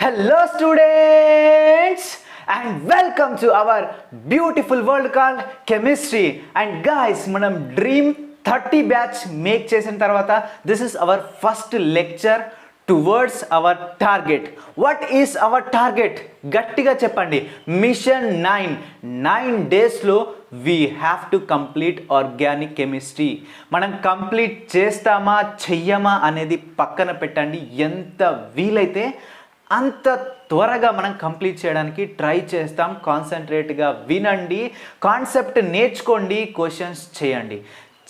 Hello students and welcome to our beautiful world called chemistry. And guys, manam dream 30 batch make chesin tarvata this is our first lecture towards our target. What is our target? గట్టిగా చెప్పండి. Machine 9 days లో we have to complete organic chemistry. మనం complete చేస్తామా చెయ్యమా అనేది పక్కన పెట్టండి. ఎంత వీలైతే అంత త్వరగా మనం కంప్లీట్ చేయడానికి ట్రై చేస్తాం. కాన్సన్ట్రేట్గా వినండి, కాన్సెప్ట్ నేర్చుకోండి, క్వశ్చన్స్ చేయండి.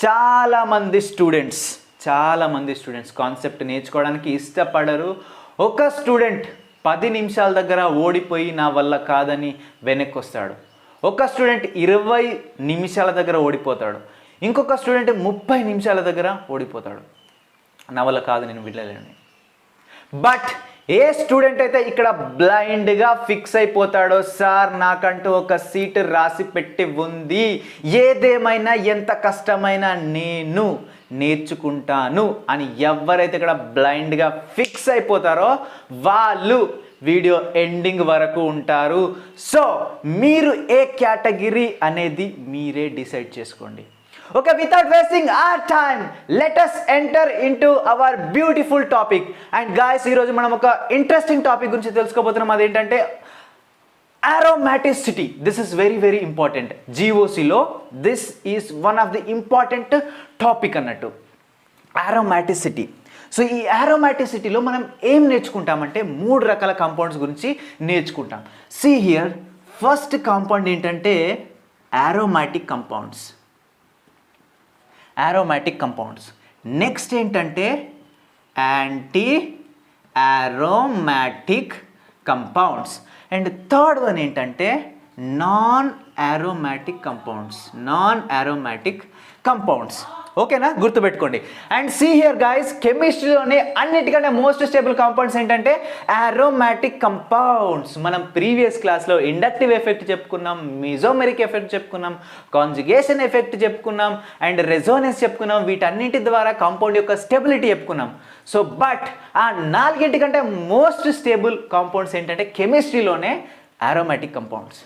చాలామంది స్టూడెంట్స్ కాన్సెప్ట్ నేర్చుకోవడానికి ఇష్టపడరు. ఒక స్టూడెంట్ 10 నిమిషాల దగ్గర ఓడిపోయి నా వల్ల కాదని వెనక్కి వస్తాడు. ఒక స్టూడెంట్ 20 నిమిషాల దగ్గర ఓడిపోతాడు. ఇంకొక స్టూడెంట్ 30 నిమిషాల దగ్గర ఓడిపోతాడు. నా వల్ల కాదు, నేను వెళ్ళలేను. బట్ ఏ స్టూడెంట్ అయితే ఇక్కడ బ్లైండ్గా ఫిక్స్ అయిపోతాడో, సార్ నాకంటూ ఒక సీట్ రాసి పెట్టి ఉంది, ఏదేమైనా ఎంత కష్టమైనా నేను నేర్చుకుంటాను అని ఎవరైతే ఇక్కడ బ్లైండ్గా ఫిక్స్ అయిపోతారో వాళ్ళు వీడియో ఎండింగ్ వరకు ఉంటారు. సో మీరు ఏ కేటగిరీ అనేది మీరే డిసైడ్ చేసుకోండి. Okay, without wasting our time, let us enter into our beautiful topic. And guys, ఈ రోజు మనం ఒక ఇంట్రెస్టింగ్ టాపిక్ గురించి తెలుసుకోబోతున్నాం. అదేంటంటే aromaticity. This is very important. GOC లో this is one of the important topic అన్నట్టు, aromaticity. సో ఈ aromaticity లో మనం ఏం నేర్చుకుంటామంటే 3 రకాల కాంపౌండ్స్ గురించి నేర్చుకుంటాం. See here, ఫస్ట్ కాంపౌండ్ ఏంటంటే aromatic compounds. నెక్స్ట్ ఏంటంటే anti aromatic compounds. And third one ఏంటంటే నాన్ అరోమాటిక్ కంపౌండ్స్. ఓకేనా, గుర్తుపెట్టుకోండి. అండ్ సీ హియర్ గైస్, కెమిస్ట్రీలోనే అన్నిటికంటే మోస్ట్ స్టేబుల్ కాంపౌండ్స్ ఏంటంటే అరోమాటిక్ కంపౌండ్స్. మనం ప్రీవియస్ క్లాస్లో ఇండక్టివ్ ఎఫెక్ట్ చెప్పుకున్నాం, మిజోమెరిక్ ఎఫెక్ట్ చెప్పుకున్నాం, కాంజుగేషన్ ఎఫెక్ట్ చెప్పుకున్నాం, అండ్ రెజోనెన్స్ చెప్పుకున్నాం. వీటన్నిటి ద్వారా కాంపౌండ్ యొక్క స్టెబిలిటీ చెప్పుకున్నాం. సో బట్ ఆ 4 కంటే మోస్ట్ స్టేబుల్ కాంపౌండ్స్ ఏంటంటే కెమిస్ట్రీలోనే అరోమాటిక్ కంపౌండ్స్.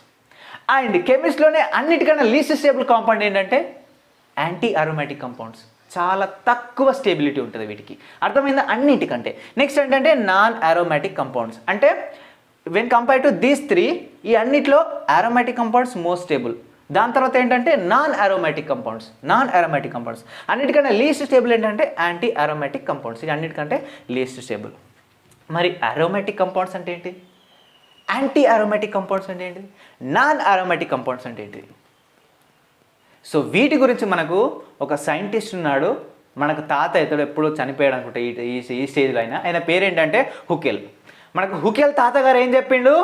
అండ్ కెమిస్ట్రీలోనే అన్నిటికన్నా లీస్ట్ స్టేబుల్ కాంపౌండ్ ఏంటంటే యాంటీ అరోమాటిక్ కంపౌండ్స్. చాలా తక్కువ స్టేబిలిటీ ఉంటుంది వీటికి, అర్థమైందా? అన్నిటికంటే. నెక్స్ట్ ఏంటంటే నాన్ అరోమాటిక్ కంపౌండ్స్. అంటే వెన్ కంపేర్ టు దీస్ 3, ఈ అన్నిట్లో అరోమాటిక్ కంపౌండ్స్ మోస్ట్ స్టేబుల్. దాని తర్వాత ఏంటంటే నాన్ అరోమాటిక్ కంపౌండ్స్. అన్నిటికంటే లీస్ట్ స్టేబుల్ ఏంటంటే యాంటీ అరోమాటిక్ కంపౌండ్స్. ఇది అన్నిటికంటే లీస్ట్ స్టేబుల్. మరి అరోమాటిక్ కంపౌండ్స్ అంటే ఏంటి? యాంటీ అరోమాటిక్ కంపౌండ్స్ అంటే ఏంటి? నాన్ అరోమాటిక్ కంపౌండ్స్ అంటే ఏంటి? సో వీటి గురించి మనకు ఒక సైంటిస్ట్ ఉన్నాడు, మనకు తాత ఇతడు ఎప్పుడూ చనిపోయాడు అనుకుంటా ఈ స్టేజ్లో. ఆయన పేరేంటంటే హుకెల్. మనకు హుకెల్ తాత గారు ఏం చెప్పిండు?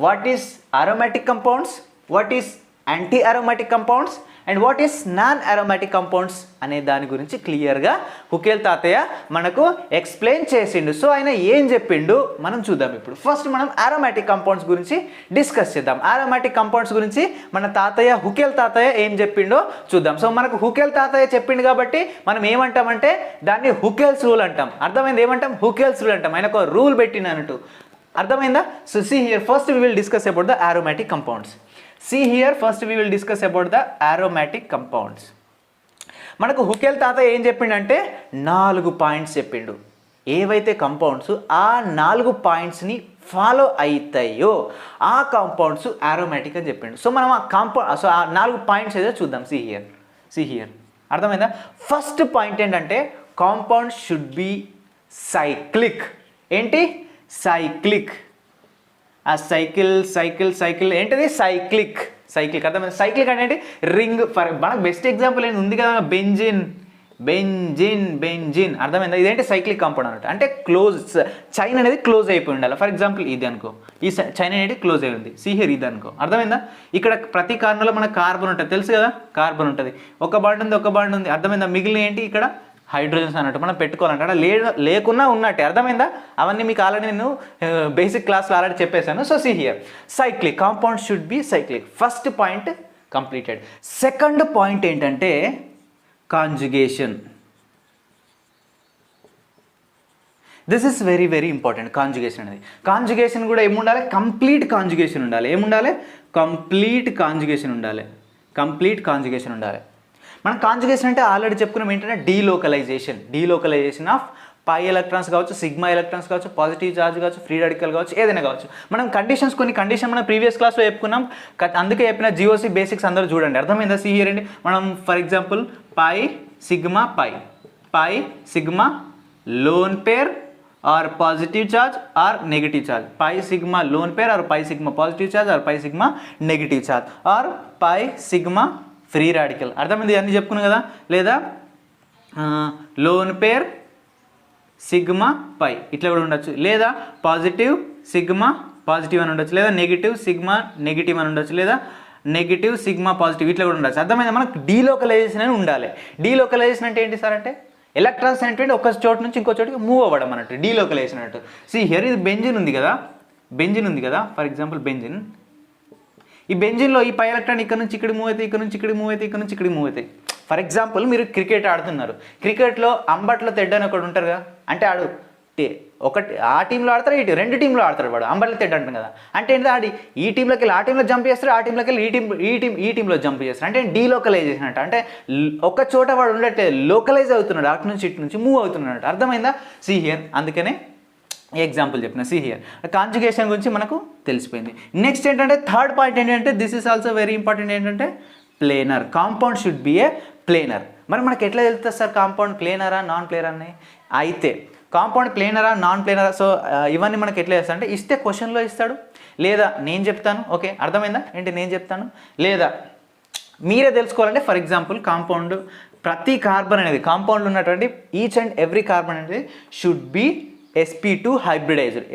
What is aromatic compounds, what is anti aromatic compounds and what is non aromatic compounds అనే దాని గురించి క్లియర్గా హుకెల్ తాతయ్య మనకు ఎక్స్ప్లెయిన్ చేసిండు. సో ఆయన ఏం చెప్పిండు మనం చూద్దాం ఇప్పుడు. ఫస్ట్ మనం అరోమాటిక్ కంపౌండ్స్ గురించి డిస్కస్ చేద్దాం. అరోమాటిక్ కంపౌండ్స్ గురించి మన తాతయ్య హుకెల్ తాతయ్య ఏం చెప్పిండో చూద్దాం. సో మనకు హుకెల్ తాతయ్య చెప్పిండు కాబట్టి మనం ఏమంటామంటే దాన్ని హుకెల్స్ రూల్ అంటాం. అర్థమైంది? ఏమంటాం? హుకెల్స్ రూల్ అంటాం. ఆయన ఒక రూల్ పెట్టినట్టు, అర్థమైందా? So see here, first we will discuss about the aromatic compounds. మనకు హుకెల్ తాత ఏం చెప్పిండంటే 4 పాయింట్స్ చెప్పిండు. ఏవైతే కంపౌండ్స్ ఆ 4 పాయింట్స్ని ఫాలో అవుతాయో ఆ కాంపౌండ్స్ అరోమాటిక్ అని చెప్పిండు. సో మనం ఆ 4 పాయింట్స్ ఏదో చూద్దాం. సి హియర్, అర్థమైందా? ఫస్ట్ పాయింట్ ఏంటంటే కాంపౌండ్ షుడ్ బి సైక్లిక్. ఏంటి? సైక్లిక్. ఆ సైకిల్ ఏంటిది? సైక్లిక్. అర్థమైంది? సైక్లిక్ అంటే రింగ్. మనకు బెస్ట్ ఎగ్జాంపుల్ ఏంటి ఉంది కదా, బెంజిన్. అర్థమైందా? ఇదేంటి? సైక్లిక్ కాంపౌండ్ అన్నట్టు. అంటే క్లోజ్, చైన్ అనేది క్లోజ్ అయిపోయి ఉండాలి. ఫర్ ఎగ్జాంపుల్ ఇది అనుకో, ఈ చైన్ అనేది క్లోజ్ అయి ఉంది. సిహియర్ ఇది అనుకో, అర్థమైందా? ఇక్కడ ప్రతి కార్బన్లో మనకు కార్బన్ ఉంటుంది, తెలుసు కదా, కార్బన్ ఉంటుంది. ఒక బాండ్ ఉంది, అర్థమైందా? మిగిలిన ఏంటి? ఇక్కడ హైడ్రోజన్స్ అన్నట్టు మనం పెట్టుకోవాలంటే లేకున్నా ఉన్నట్టే, అర్థమైందా? అవన్నీ మీకు ఆల్రెడీ నేను బేసిక్ క్లాస్లో ఆల్రెడీ చెప్పేశాను. So see here, cyclic compound should be cyclic. First point completed. Second point ఏంటంటే conjugation. This is very very important conjugation అనేది. కాంజుగేషన్ కూడా ఏముండాలి, కంప్లీట్ కాంజుగేషన్ ఉండాలి. ఏముండాలి, కంప్లీట్ కాంజుగేషన్ ఉండాలి. కంప్లీట్ కాంజుగేషన్ ఉండాలి. మనం కాంజుగేషన్ అంటే ఆల్రెడీ చెప్పుకున్నాం ఏంటంటే డీలోకలైజేషన్ ఆఫ్ పై ఎలక్ట్రాన్స్ కావచ్చు, సిగ్మా ఎలక్ట్రాన్స్ కావచ్చు, పాజిటివ్ చార్జ్ కావచ్చు, ఫ్రీ రాడికల్ కావచ్చు, ఏదైనా కావచ్చు. మనం కొన్ని కండిషన్ మనం ప్రీవియస్ క్లాస్లో చెప్పుకున్నాం, అందుకే చెప్పిన జియోసి బేసిక్స్ అందరూ చూడండి. అర్థమైందా? సి హియర్ అండి, మనం for example pi sigma lone pair or positive charge or negative charge, pi sigma lone pair or pi sigma positive charge or pi sigma negative charge or pi sigma free radical. అర్థమైంది? అన్నీ చెప్పుకున్నాం కదా. లేదా loan pair sigma పై ఇట్లా కూడా ఉండొచ్చు, లేదా positive sigma positive అని ఉండొచ్చు, లేదా నెగిటివ్ సిగ్మా నెగిటివ్ అని ఉండొచ్చు, లేదా నెగిటివ్ సిగ్మా పాజిటివ్ ఇట్లా కూడా ఉండొచ్చు. అర్థమైందా? మనకు డీలోకలైజేషన్ అని ఉండాలి. డీలోకలైజేషన్ అంటే ఏంటి సార్ అంటే ఎలక్ట్రాన్స్ అనేటువంటి ఒక చోటు నుంచి ఇంకో చోటుకి మూవ్ అవ్వడం అన్నట్టు, డీలోకలైజేషన్ అన్నట్టు. సి హియర్ ఇది బెంజిన్ ఉంది కదా, ఫర్ ఎగ్జాంపుల్ బెంజిన్. ఈ బెంజిన్లో ఈ పై ఎలక్ట్రాన్ ఇక్కడ నుంచి ఇక్కడ మూవ్ అవుతాయి, ఇక్కడ నుంచి ఇక్కడ మూవ్ అవుతాయి, ఇక్కడ నుంచి ఇక్కడ మూవ్ అవుతాయి. ఫర్ ఎగ్జాంపుల్ మీరు క్రికెట్ ఆడుతున్నారు, క్రికెట్లో అంబట్లో తెడ్డ అని ఒకడు ఉంటారు కదా, అంటే ఆడు ఒకటి ఆ టీంలో ఆడతారు, ఇటు రెండు టీంలో ఆడతారు, వాడు అంబట్లో తెడ్డ అంటాం కదా. అంటే ఏంటి, ఆడి ఈ టీంలోకి వెళ్ళి ఆ టీంలో జంప్ చేస్తారు, ఆ టీంలోకి వెళ్ళి ఈ టీంలో జంప్ చేస్తారు. అంటే డీలోకలైజేషన్ అంటే ఒక చోట వాడు ఉండట్టే లోకలైజ్ అవుతున్నాడు, అటు నుంచి ఇటు నుంచి మూవ్ అవుతున్నాడు. అర్థమైందా? సి హియర్, అందుకనే ఎగ్జాంపుల్ చెప్పిన. సి హియర్ కాంజుగేషన్ గురించి మనకు తెలిసిపోయింది. నెక్స్ట్ ఏంటంటే థర్డ్ పాయింట్ ఏంటంటే this is also very important, ఏంటంటే planar. Compound should be a planar. మరి మనకి ఎట్లా తెలుస్తుంది సార్ కాంపౌండ్ ప్లేనరా నాన్ ప్లేనర్ అని? అయితే కాంపౌండ్ ప్లేనరా నాన్ ప్లేనరా, సో ఇవన్నీ మనకి ఎట్లా చేస్తా అంటే ఇస్తే క్వశ్చన్లో ఇస్తాడు, లేదా నేను చెప్తాను. ఓకే, అర్థమైందా? ఏంటి నేను చెప్తాను, లేదా మీరే తెలుసుకోవాలంటే ఫర్ ఎగ్జాంపుల్ కాంపౌండ్ ప్రతి కార్బన్ అనేది కాంపౌండ్లో ఉన్నటువంటి ఈచ్ అండ్ ఎవ్రీ కార్బన్ అనేది should be sp2 hybridized.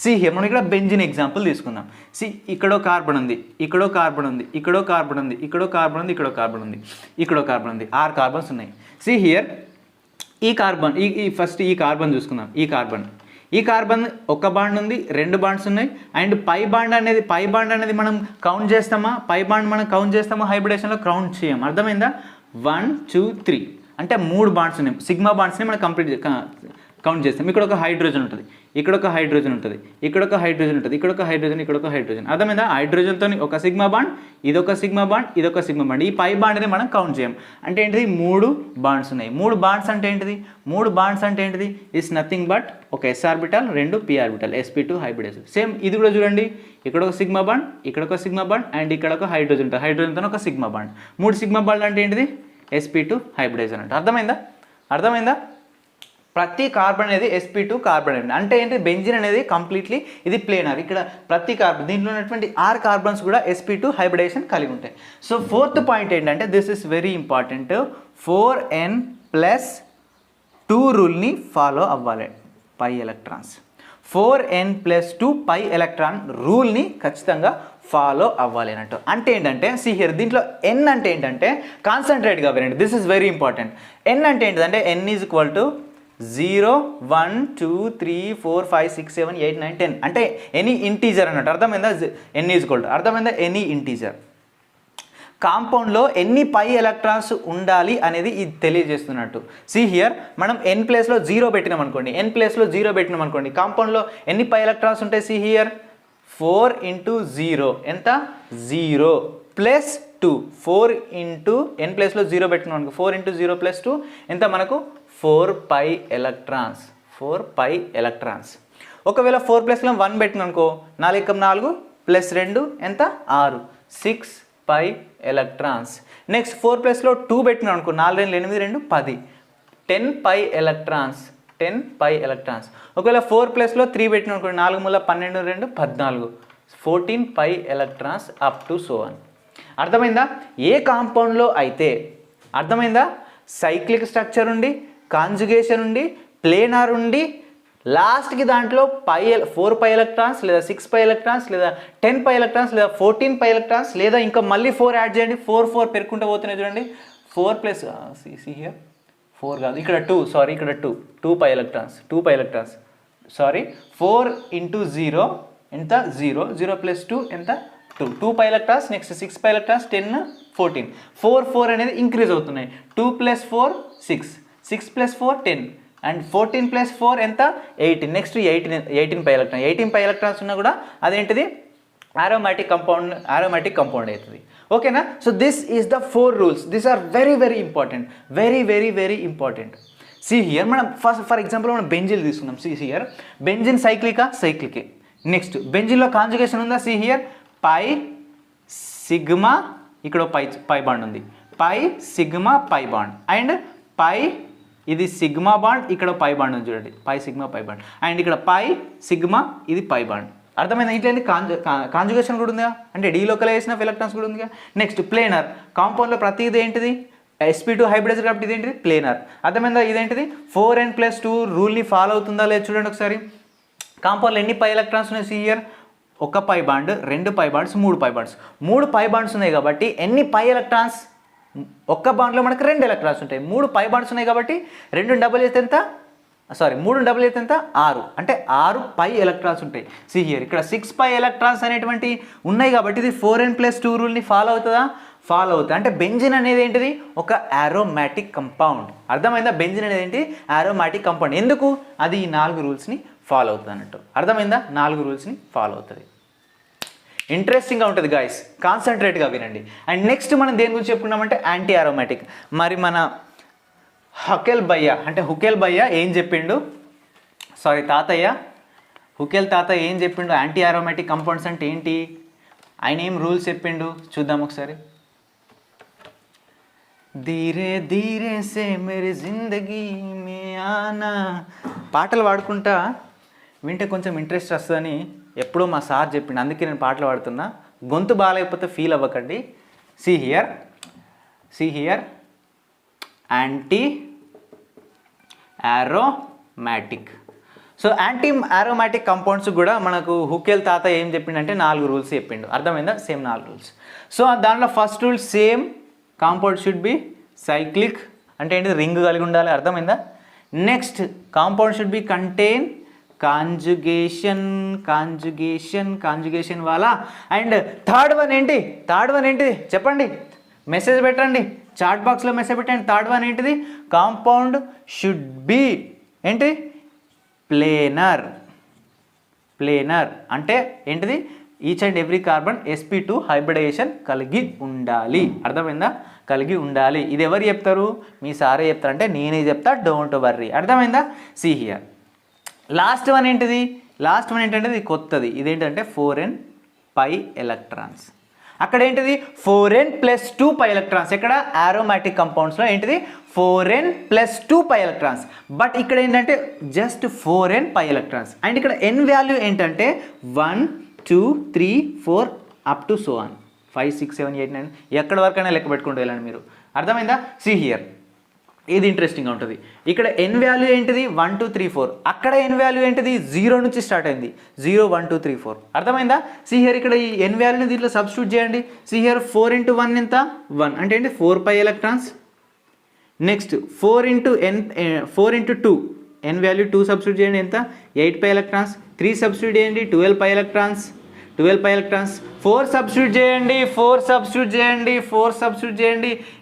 See here మనం ఇక్కడ బెంజిన్ ఎగ్జాంపుల్ తీసుకుందాం. సి ఇక్కడో కార్బన్ ఉంది, ఇక్కడో కార్బన్ ఉంది, ఇక్కడో కార్బన్ ఉంది, ఇక్కడో కార్బన్ ఉంది, ఇక్కడో కార్బన్ ఉంది, ఇక్కడో కార్బన్ ఉంది, 6 కార్బన్స్ ఉన్నాయి. సి హియర్ ఈ కార్బన్ ఫస్ట్ ఈ కార్బన్ చూసుకుందాం. ఈ కార్బన్ ఒక బాండ్ ఉంది, 2 బాండ్స్ ఉన్నాయి. అండ్ పై బాండ్ అనేది మనం కౌంట్ చేస్తామా? హైబ్రిడేషన్లో కౌంట్ చేయం. అర్థమైందా? 1 2 3 అంటే 3 బాండ్స్ ఉన్నాయి. సిగ్మా బాండ్స్ని మనం కంప్లీట్ కౌంట్ చేస్తాం. ఇక్కడ ఒక హైడ్రోజన్ ఉంటుంది, ఇక్కడ ఒక హైడ్రోజన్ ఉంటుంది, ఇక్కడ ఒక హైడ్రోజన్ ఉంటుంది, ఇక్కడ ఒక హైడ్రోజన్, ఇక్కడ ఒక హైడ్రోజన్. అర్థమైందా? హైడ్రోజన్తో ఒక సిగ్మా బాండ్, ఇదొక సిగ్మా బాండ్, ఇదొక సిగ్మా బాండ్. ఈ పై బాండ్ని మనం కౌంట్ చేయం. అంటే ఏంటిది? 3 బాండ్స్ ఉన్నాయి. 3 బాండ్స్ అంటే ఏంటిది? ఇస్ నథింగ్ బట్ ఒక s orbital, 2 p orbital, sp2 hybridize. Same ఇది కూడా చూడండి, ఇక్కడ ఒక సిగ్మా బాండ్, ఇక్కడ ఒక సిగ్మా బాండ్, అండ్ ఇక్కడ ఒక హైడ్రోజన్ ఉంటుంది, హైడ్రోజన్తో ఒక సిగ్మా బాండ్. 3 సిగ్మా బాండ్ అంటే ఏంటిది? sp2 హైబ్రిడైజ్ అన్నట్టు. అర్థమైందా? ప్రతి కార్బన్ అనేది sp2 కార్బన్ అనేది. అంటే ఏంటి? బెంజిన్ అనేది కంప్లీట్లీ ఇది ప్లేనర్. ఇక్కడ ప్రతి కార్బన్ దీంట్లో ఉన్నటువంటి 6 కార్బన్స్ కూడా sp2 హైబ్రిడేషన్ కలిగి ఉంటాయి. సో ఫోర్త్ పాయింట్ ఏంటంటే this is very important, 4n+2 రూల్ని ఫాలో అవ్వాలి పై ఎలక్ట్రాన్స్. 4n+2 పై ఎలక్ట్రాన్ రూల్ని ఖచ్చితంగా ఫాలో అవ్వాలి అన్నట్టు. అంటే ఏంటంటే సి హియర్ దీంట్లో n అంటే ఏంటంటే కాన్సన్ట్రేట్గా వినండి, this is very important. n అంటే ఏంటంటే n ఈజ్ ఈక్వల్ టు 0 1 2 3 4 5 6 7 8 9 10 అంటే ఎనీ ఇంటీజర్ అన్నట్టు. అర్థమైందా? n ఈజ్ ఈక్వల్ టు, అర్థమైందా? Any integer. కాంపౌండ్లో ఎన్ని పై ఎలక్ట్రాన్స్ ఉండాలి అనేది ఇది తెలియజేస్తున్నట్టు. సి హియర్ మనం n ప్లేస్లో 0 పెట్టినాం అనుకోండి, కాంపౌండ్లో ఎన్ని పై ఎలక్ట్రాన్స్ ఉంటాయి? సి హియర్ 4 × 0 ఎంత? 0 + 2. 4 × n ప్లేస్లో 0 పెట్టినాం అనుకో, 4 × 0 + 2 ఎంత మనకు? 4 పై ఎలక్ట్రాన్స్. ఒకవేళ 4 ప్లస్లో 1 పెట్టిన అనుకో, 4 × 4 + 2 ఎంత? 6, 6 పై ఎలక్ట్రాన్స్. నెక్స్ట్ 4 ప్లస్లో 2 పెట్టిన అనుకో, 4 2 8 2 10, 10 పై ఎలక్ట్రాన్స్. ఒకవేళ 4 ప్లస్లో 3 పెట్టిన అనుకో, 4 మూల 12 2 14, 14 pi electrons up to so on. అర్థమైందా? ఏ కాంపౌండ్లో అయితే అర్థమైందా సైక్లిక్ స్ట్రక్చర్ ఉండి, కాంజుగేషన్ ఉండి, ప్లేనార్ ఉండి, లాస్ట్కి దాంట్లో 4 పై ఎలక్ట్రాన్స్ లేదా 6 పై ఎలక్ట్రాన్స్ లేదా 10 పై ఎలక్ట్రాన్స్ లేదా 14 పై ఎలక్ట్రాన్స్ లేదా ఇంకా మళ్ళీ 4 యాడ్ చేయండి, 4 పెరుకుంటూ పోతున్నాయి చూడండి. 4 ప్లస్ హియర్ 4 కాదు, ఇక్కడ 2, సారీ ఇక్కడ 2 పై ఎలక్ట్రాన్స్, 4 × 0 ఎంత? 0, 0 + 2 ఎంత? 2 pi electrons. Next 6 pi electrons 10 14, 4 అనేది ఇంక్రీజ్ అవుతున్నాయి. 2 + 4 6, 6 + 4 10 అండ్ 14 + 4 ఎంత 18. Next 18 pi electron, 18 pi electrons ఉన్నా కూడా అదేంటిది aromatic compound అవుతుంది. ఓకేనా. So this is the 4 rules. These are very important, very important. See here మనం ఫర్ ఎగ్జాంపుల్ మనం బెంజిన్ తీసుకుందాం. సి హియర్ బెంజిన్ సైక్లికే. నెక్స్ట్ బెంజిన్లో కాంజుగేషన్ ఉందా? సి హియర్ పై సిగ్మా, ఇక్కడ పై బాండ్ ఉంది, pi sigma pi bond, and pi ఇది sigma bond, ఇక్కడ పై బాండ్ ఉంది చూడండి, pi sigma pi bond, and ఇక్కడ పై సిగ్మా ఇది పై బాండ్. అర్థమైంది? ఇట్లా కాంజుగేషన్ కూడా ఉందిగా, అంటే డీలోకలైజేషన్ ఆఫ్ ఎలక్ట్రాన్స్ కూడా ఉందిగా. నెక్స్ట్ ప్లేనర్ కాంపౌండ్లో ప్రతిది ఏంటిది sp2 హైబ్రిడైజ్ కాబట్టి ఇదేంటిది ప్లేనర్. అర్థమైందా? ఇదేంటిది 4n+2 రూల్ని ఫాలో అవుతుందా లేదు చూడండి ఒకసారి. కాంపౌండ్లో ఎన్ని పై ఎలక్ట్రాన్స్ ఉన్నాయి? సి హియర్ ఒక pi bond, 2 pi bonds, 3 pi bonds. 3 pi bonds ఉన్నాయి కాబట్టి ఎన్ని పై ఎలక్ట్రాన్స్? ఒక్క బాండ్లో మనకు 2 ఎలక్ట్రాన్స్ ఉంటాయి. 3 పై బాండ్స్ ఉన్నాయి కాబట్టి 2 డబుల్ అయితే ఎంత? 3 డబుల్ అయితే ఎంత? 6. అంటే 6 పై ఎలక్ట్రాన్స్ ఉంటాయి. సి హియర్ ఇక్కడ 6 పై ఎలక్ట్రాన్స్ అనేటువంటి ఉన్నాయి కాబట్టి ఇది 4n+2 రూల్ని ఫాలో అవుతుందా? ఫాలో అవుతుంది. అంటే బెంజిన్ అనేది ఏంటిది? ఒక aromatic కంపౌండ్. అర్థమైందా? బెంజిన్ అనేది ఏంటి? aromatic compound. ఎందుకు? అది ఈ 4 రూల్స్ని ఫాలో అవుతుంది అన్నట్టు. అర్థమైందా? 4 రూల్స్ని ఫాలో అవుతుంది. ఇంట్రెస్టింగ్గా ఉంటుంది గాయస్, కాన్సన్ట్రేట్గా వినండి. అండ్ నెక్స్ట్ మనం దేని గురించి చెప్పుకున్నామంటే యాంటీ అరోమాటిక్. మరి మన హుకెల్ భయ్య ఏం చెప్పిండు? హుకెల్ తాతయ్య ఏం చెప్పిండు? యాంటీ అరోమాటిక్ కంపౌండ్స్ అంటే ఏంటి? ఆయన ఏం రూల్స్ చెప్పిండు చూద్దాం ఒకసారి. ధీరే ధీరే సే మేరీ జిందగీ మే ఆనా, పాటలు పాడుకుంటా వింటే కొంచెం ఇంట్రెస్ట్ వస్తుందని ఎప్పుడో మా సార్ చెప్పిండు, అందుకే నేను పాటలు పాడుతున్నా. గొంతు బాగాలేకపోతే ఫీల్ అవ్వకండి. See here anti aromatic. So anti aromatic compounds కూడా మనకు హుకెల్ తాత ఏం చెప్పిండంటే 4 రూల్స్ చెప్పిండు. అర్థమైందా? Same 4 rules. సో దాంట్లో first rule same, compound should be cyclic, అంటే ఏంటి? రింగ్ కలిగి ఉండాలి. అర్థమైందా? Next compound should be contain conjugation వాలా. అండ్ థర్డ్ వన్ ఏంటి చెప్పండి, మెసేజ్ పెట్టండి, చాట్ బాక్స్లో మెసేజ్ పెట్టండి. థర్డ్ వన్ ఏంటిది? కాంపౌండ్ షుడ్ బి ఏంటి? ప్లేనర్. అంటే ఏంటిది? Each and every carbon sp2 hybridization కలిగి ఉండాలి. అర్థమైందా? కలిగి ఉండాలి. ఇది ఎవరు చెప్తారు? మీ సారే చెప్తారంటే నేనే చెప్తా, డోంట్ వర్రీ. అర్థమైందా? సి హియర్ లాస్ట్ వన్ ఏంటిది? ఇది కొత్తది. ఇదేంటంటే 4n పై ఎలక్ట్రాన్స్. అక్కడ ఏంటిది? 4n+2 పై ఎలక్ట్రాన్స్. ఇక్కడ అరోమాటిక్ కంపౌండ్స్లో ఏంటిది? 4n+2 pi electrons. బట్ ఇక్కడ ఏంటంటే just 4n pi electrons. And ఇక్కడ n వాల్యూ ఏంటంటే 1 2 3 4 అప్ టు సో ఆన్ 5 6 7 8 9 ఎక్కడ వరకైనా లెక్క పెట్టుకుంటూ వెళ్ళండి మీరు. అర్థమైందా? సి హియర్ ఇది ఇంట్రెస్టింగ్గా ఉంటుంది. ఇక్కడ n వాల్యూ ఏంటిది? 1 2 3 4. అక్కడ n వాల్యూ ఏంటిది? 0 నుంచి స్టార్ట్ అయింది. 0 1 2 3 4. అర్థమైందా? సి హియర్ ఇక్కడ ఈ n వాల్యూని దీంట్లో సబ్స్టిట్యూట్ చేయండి. సి హియర్ 4 × 1 ఎంత? 1. అంటే ఏంటి? 4 pi electrons. Next 4 × 2 n value 2 substitute చేయండి, ఎంత? 8 పై ఎలక్ట్రాన్స్. 3 సబ్స్టిట్యూట్ చేయండి, 12 పై ఎలక్ట్రాన్స్. 4 సబ్స్టిట్యూట్ చేయండి,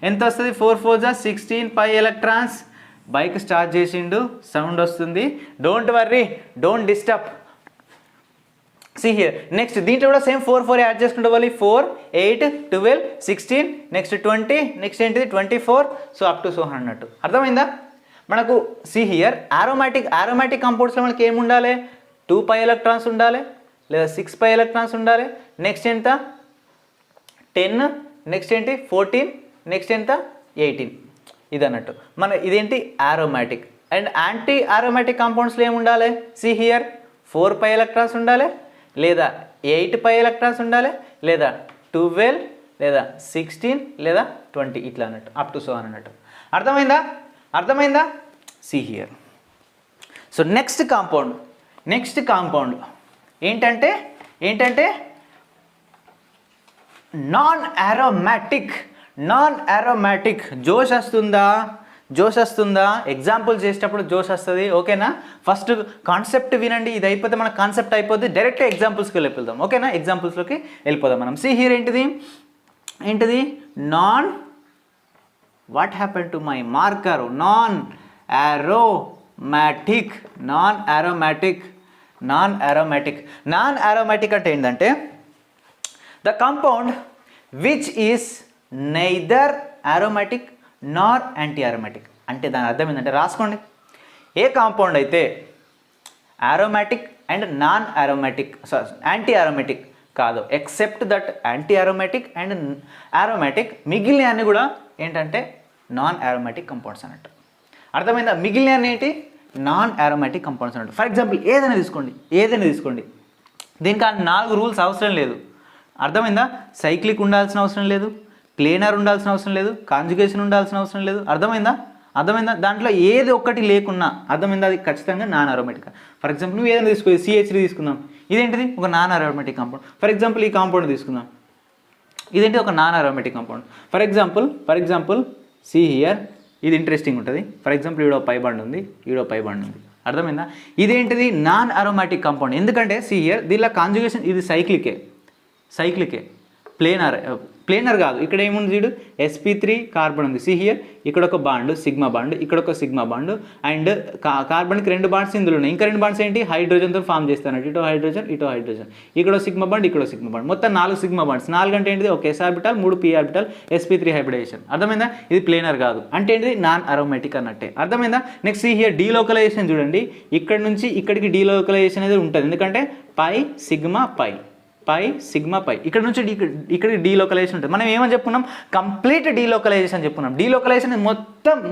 ఎంత వస్తుంది? 4 4 16 పై ఎలక్ట్రాన్స్. బైక్ స్టార్ట్ చేసిండు, సౌండ్ వస్తుంది. Don't worry, don't disturb. See here next దీంట్లో కూడా సేమ్ 4 4 యాడ్ చేసుకుంటే వాళ్ళు 4 8 12 16 నెక్స్ట్ 20 నెక్స్ట్ ఏంటిది 24. సో అప్ టు సో అన్నట్టు. అర్థమైందా? మనకు సి హియర్ అరోమాటిక్ కంపౌండ్స్లో మనకి ఏమి ఉండాలి? 2 పై ఎలక్ట్రాన్స్ ఉండాలి, లేదా 6 పై ఎలక్ట్రాన్స్ ఉండాలి. నెక్స్ట్ ఎంత? 10. నెక్స్ట్ ఏంటి? 14. నెక్స్ట్ ఎంత? 18. ఇది అన్నట్టు మన ఇదేంటి? అరోమాటిక్. అండ్ యాంటీ అరోమాటిక్ కంపౌండ్స్లో ఏమి ఉండాలి? సి హియర్ 4 పై ఎలక్ట్రాన్స్ ఉండాలి, లేదా 8 పై ఎలక్ట్రాన్స్ ఉండాలి, లేదా 12 లేదా 16 లేదా 20 ఇట్లా అన్నట్టు అప్ టు సో అన్నట్టు. అర్థమైందా? See here. So next compound ఏంటంటే నాన్ అరోమాటిక్. జోష్ వస్తుందా? ఎగ్జాంపుల్ చేసేటప్పుడు జోష్ వస్తుంది. ఓకేనా? ఫస్ట్ కాన్సెప్ట్ వినండి, ఇది అయిపోతే మన కాన్సెప్ట్ అయిపోద్ది, డైరెక్ట్గా ఎగ్జాంపుల్స్కి వెళ్ళిపోదాం. ఓకేనా? ఎగ్జాంపుల్స్లోకి వెళ్ళిపోదాం మనం. సి హియర్ ఏంటిది? Non what happen to my marker? Non మ్యాటిక్ నాన్ aromatic అంటే ఏంటంటే the compound which is neither aromatic nor anti aromatic. అంటే దాని అర్థం ఏంటంటే రాసుకోండి, ఏ కాంపౌండ్ అయితే aromatic and non aromatic anti aromatic కాదు, except that anti aromatic and aromatic, మిగిలిన అన్ని కూడా ఏంటంటే నాన్ aromatic కంపౌండ్స్ అన్నట్టు. అర్థమైందా? మిగిలిన ఏంటి? నాన్ aromatic కంపౌండ్స్ అన్నట్టు. ఫర్ ఎగ్జాంపుల్ ఏదైనా తీసుకోండి, దీనికి ఆ 4 రూల్స్ అవసరం లేదు. అర్థమైందా? సైక్లిక్ ఉండాల్సిన అవసరం లేదు, ప్లేనర్ ఉండాల్సిన అవసరం లేదు, కాంజుగేషన్ ఉండాల్సిన అవసరం లేదు. అర్థమైందా? దాంట్లో ఏది ఒక్కటి లేకున్నా అర్థమైందా, అది ఖచ్చితంగా నాన్ aromatic. ఫర్ ఎగ్జాంపుల్ నువ్వు ఏదైనా తీసుకో, CH3 తీసుకుందాం, ఇదేంటిది? ఒక non aromatic compound. For example ఈ కాంపౌండ్ తీసుకుందాం, ఇదేంటి? ఒక non aromatic compound. For example C here, ఇది ఇంట్రెస్టింగ్ ఉంటుంది. ఫర్ ఎగ్జాంపుల్ ఈడో పై బండ్ ఉంది. అర్థమైందా? ఇదేంటిది? Non aromatic compound. ఎందుకంటే సి హియర్ దీనిలో కాంజుగేషన్ ఇది సైక్లికే, ప్లేనర్ కాదు. ఇక్కడ ఏముంది చూడు, sp3 కార్బన్ ఉంది. సి హియర్ ఇక్కడ ఒక బాండ్ సిగ్మా బాండ్, ఇక్కడ ఒక సిగ్మా బాండ్, అండ్ కార్బన్కి 2 బాండ్స్ ఇందులో ఉన్నాయి. ఇంకా 2 బాండ్స్ ఏంటి? హైడ్రోజన్తో ఫామ్ చేస్తాను, ఇటో హైడ్రోజన్. ఇక్కడ సిగ్మా బాండ్, ఇక్కడ సిగ్మా బాండ్, మొత్తం 4 సిగ్మా బాండ్స్. 4 అంటే ఏంటిది? ఒక s orbital, 3 p orbital, sp3 hybridization. అర్థమైందా? ఇది ప్లేనర్ కాదు, అంటే ఏంటిది? నాన్ aromatic అన్నట్టే. అర్థమైందా? నెక్స్ట్ సి హియర్ డీలోకలైజేషన్ చూడండి, ఇక్కడ నుంచి ఇక్కడికి డీలోకలైజేషన్ అనేది ఉంటుంది. ఎందుకంటే పై సిగ్మా పై ఇక్కడ నుంచి ఇక్కడికి డీలోకలైజేషన్ ఉంటుంది. మనం ఏమని చెప్పుకున్నాం? కంప్లీట్ డీలోకలైజేషన్ చెప్పుకున్నాం. డీలోకలైజేషన్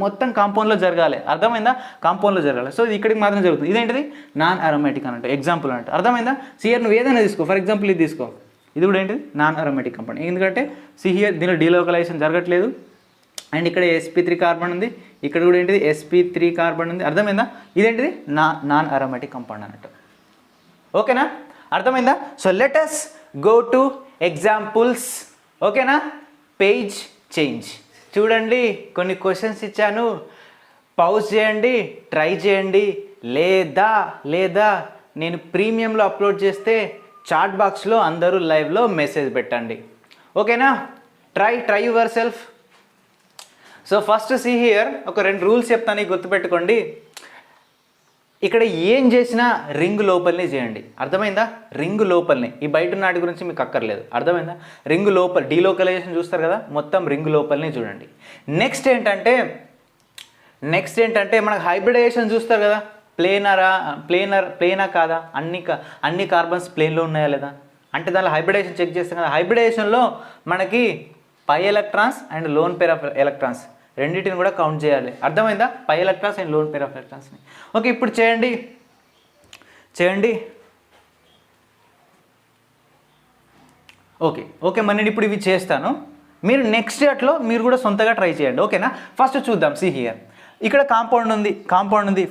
మొత్తం కాంపౌండ్లో జరగాలి. అర్థమైందా? కాంపౌండ్లో జరగాలి. సో ఇది ఇక్కడికి మాత్రం జరుగుతుంది. ఇదేంటిది? నాన్ aromatic అన్నట్టు, ఎగ్జాంపుల్ అన్నట్టు. అర్థమైందా? సిహియర్ నువ్వు ఏదైనా తీసుకో, ఫర్ ఎగ్జాంపుల్ ఇది తీసుకో, ఇది కూడా ఏంటిది? Non aromatic compound. ఎందుకంటే సిహియర్ దీనిలో డీలోకలైజేషన్ జరగట్లేదు, అండ్ ఇక్కడ sp3 కార్బన్ ఉంది, ఇక్కడ కూడా ఏంటిది? sp3 కార్బన్ ఉంది. అర్థమైందా? ఇదేంటిది? నాన్ aromatic కాంపౌండ్ అన్నట్టు. ఓకేనా? అర్థమైందా? So let us go to examples. ఓకేనా? పేజ్ చేంజ్ చూడండి, కొన్ని క్వశ్చన్స్ ఇచ్చాను, పౌజ్ చేయండి, ట్రై చేయండి, లేదా నేను ప్రీమియంలో అప్లోడ్ చేస్తే చాట్ బాక్స్లో అందరూ లైవ్లో మెసేజ్ పెట్టండి. ఓకేనా? Try your self. So first C here ఒక 2 రూల్స్ చెప్తాను, గుర్తుపెట్టుకోండి. ఇక్కడ ఏం చేసినా రింగ్ లోపలనే చేయండి. అర్థమైందా? రింగ్ లోపలనే, ఈ బయట నాటి గురించి మీకు అక్కర్లేదు. అర్థమైందా? రింగ్ లోపల డీలోకలైజేషన్ చూస్తారు కదా, మొత్తం రింగ్ లోపలనే చూడండి. నెక్స్ట్ ఏంటంటే మనకు హైబ్రిడైజేషన్ చూస్తారు కదా, ప్లేనా కాదా, అన్ని కార్బన్స్ ప్లేన్లో ఉన్నాయా లేదా అంటే దానిలో హైబ్రిడైజేషన్ చెక్ చేస్తాం కదా. హైబ్రిడైజేషన్లో మనకి pi electrons and lone pair of electrons రెండింటిని కూడా కౌంట్ చేయాలి. అర్థమైందా? Pi electrons and lone pair of ఎలక్ట్రాన్స్ని. ఓకే, ఇప్పుడు చేయండి. ఓకే మరి నేను ఇప్పుడు ఇవి చేస్తాను, మీరు నెక్స్ట్ అట్లో మీరు కూడా సొంతగా ట్రై చేయండి. ఓకేనా? ఫస్ట్ చూద్దాం. సి హియర్ ఇక్కడ కాంపౌండ్ ఉంది.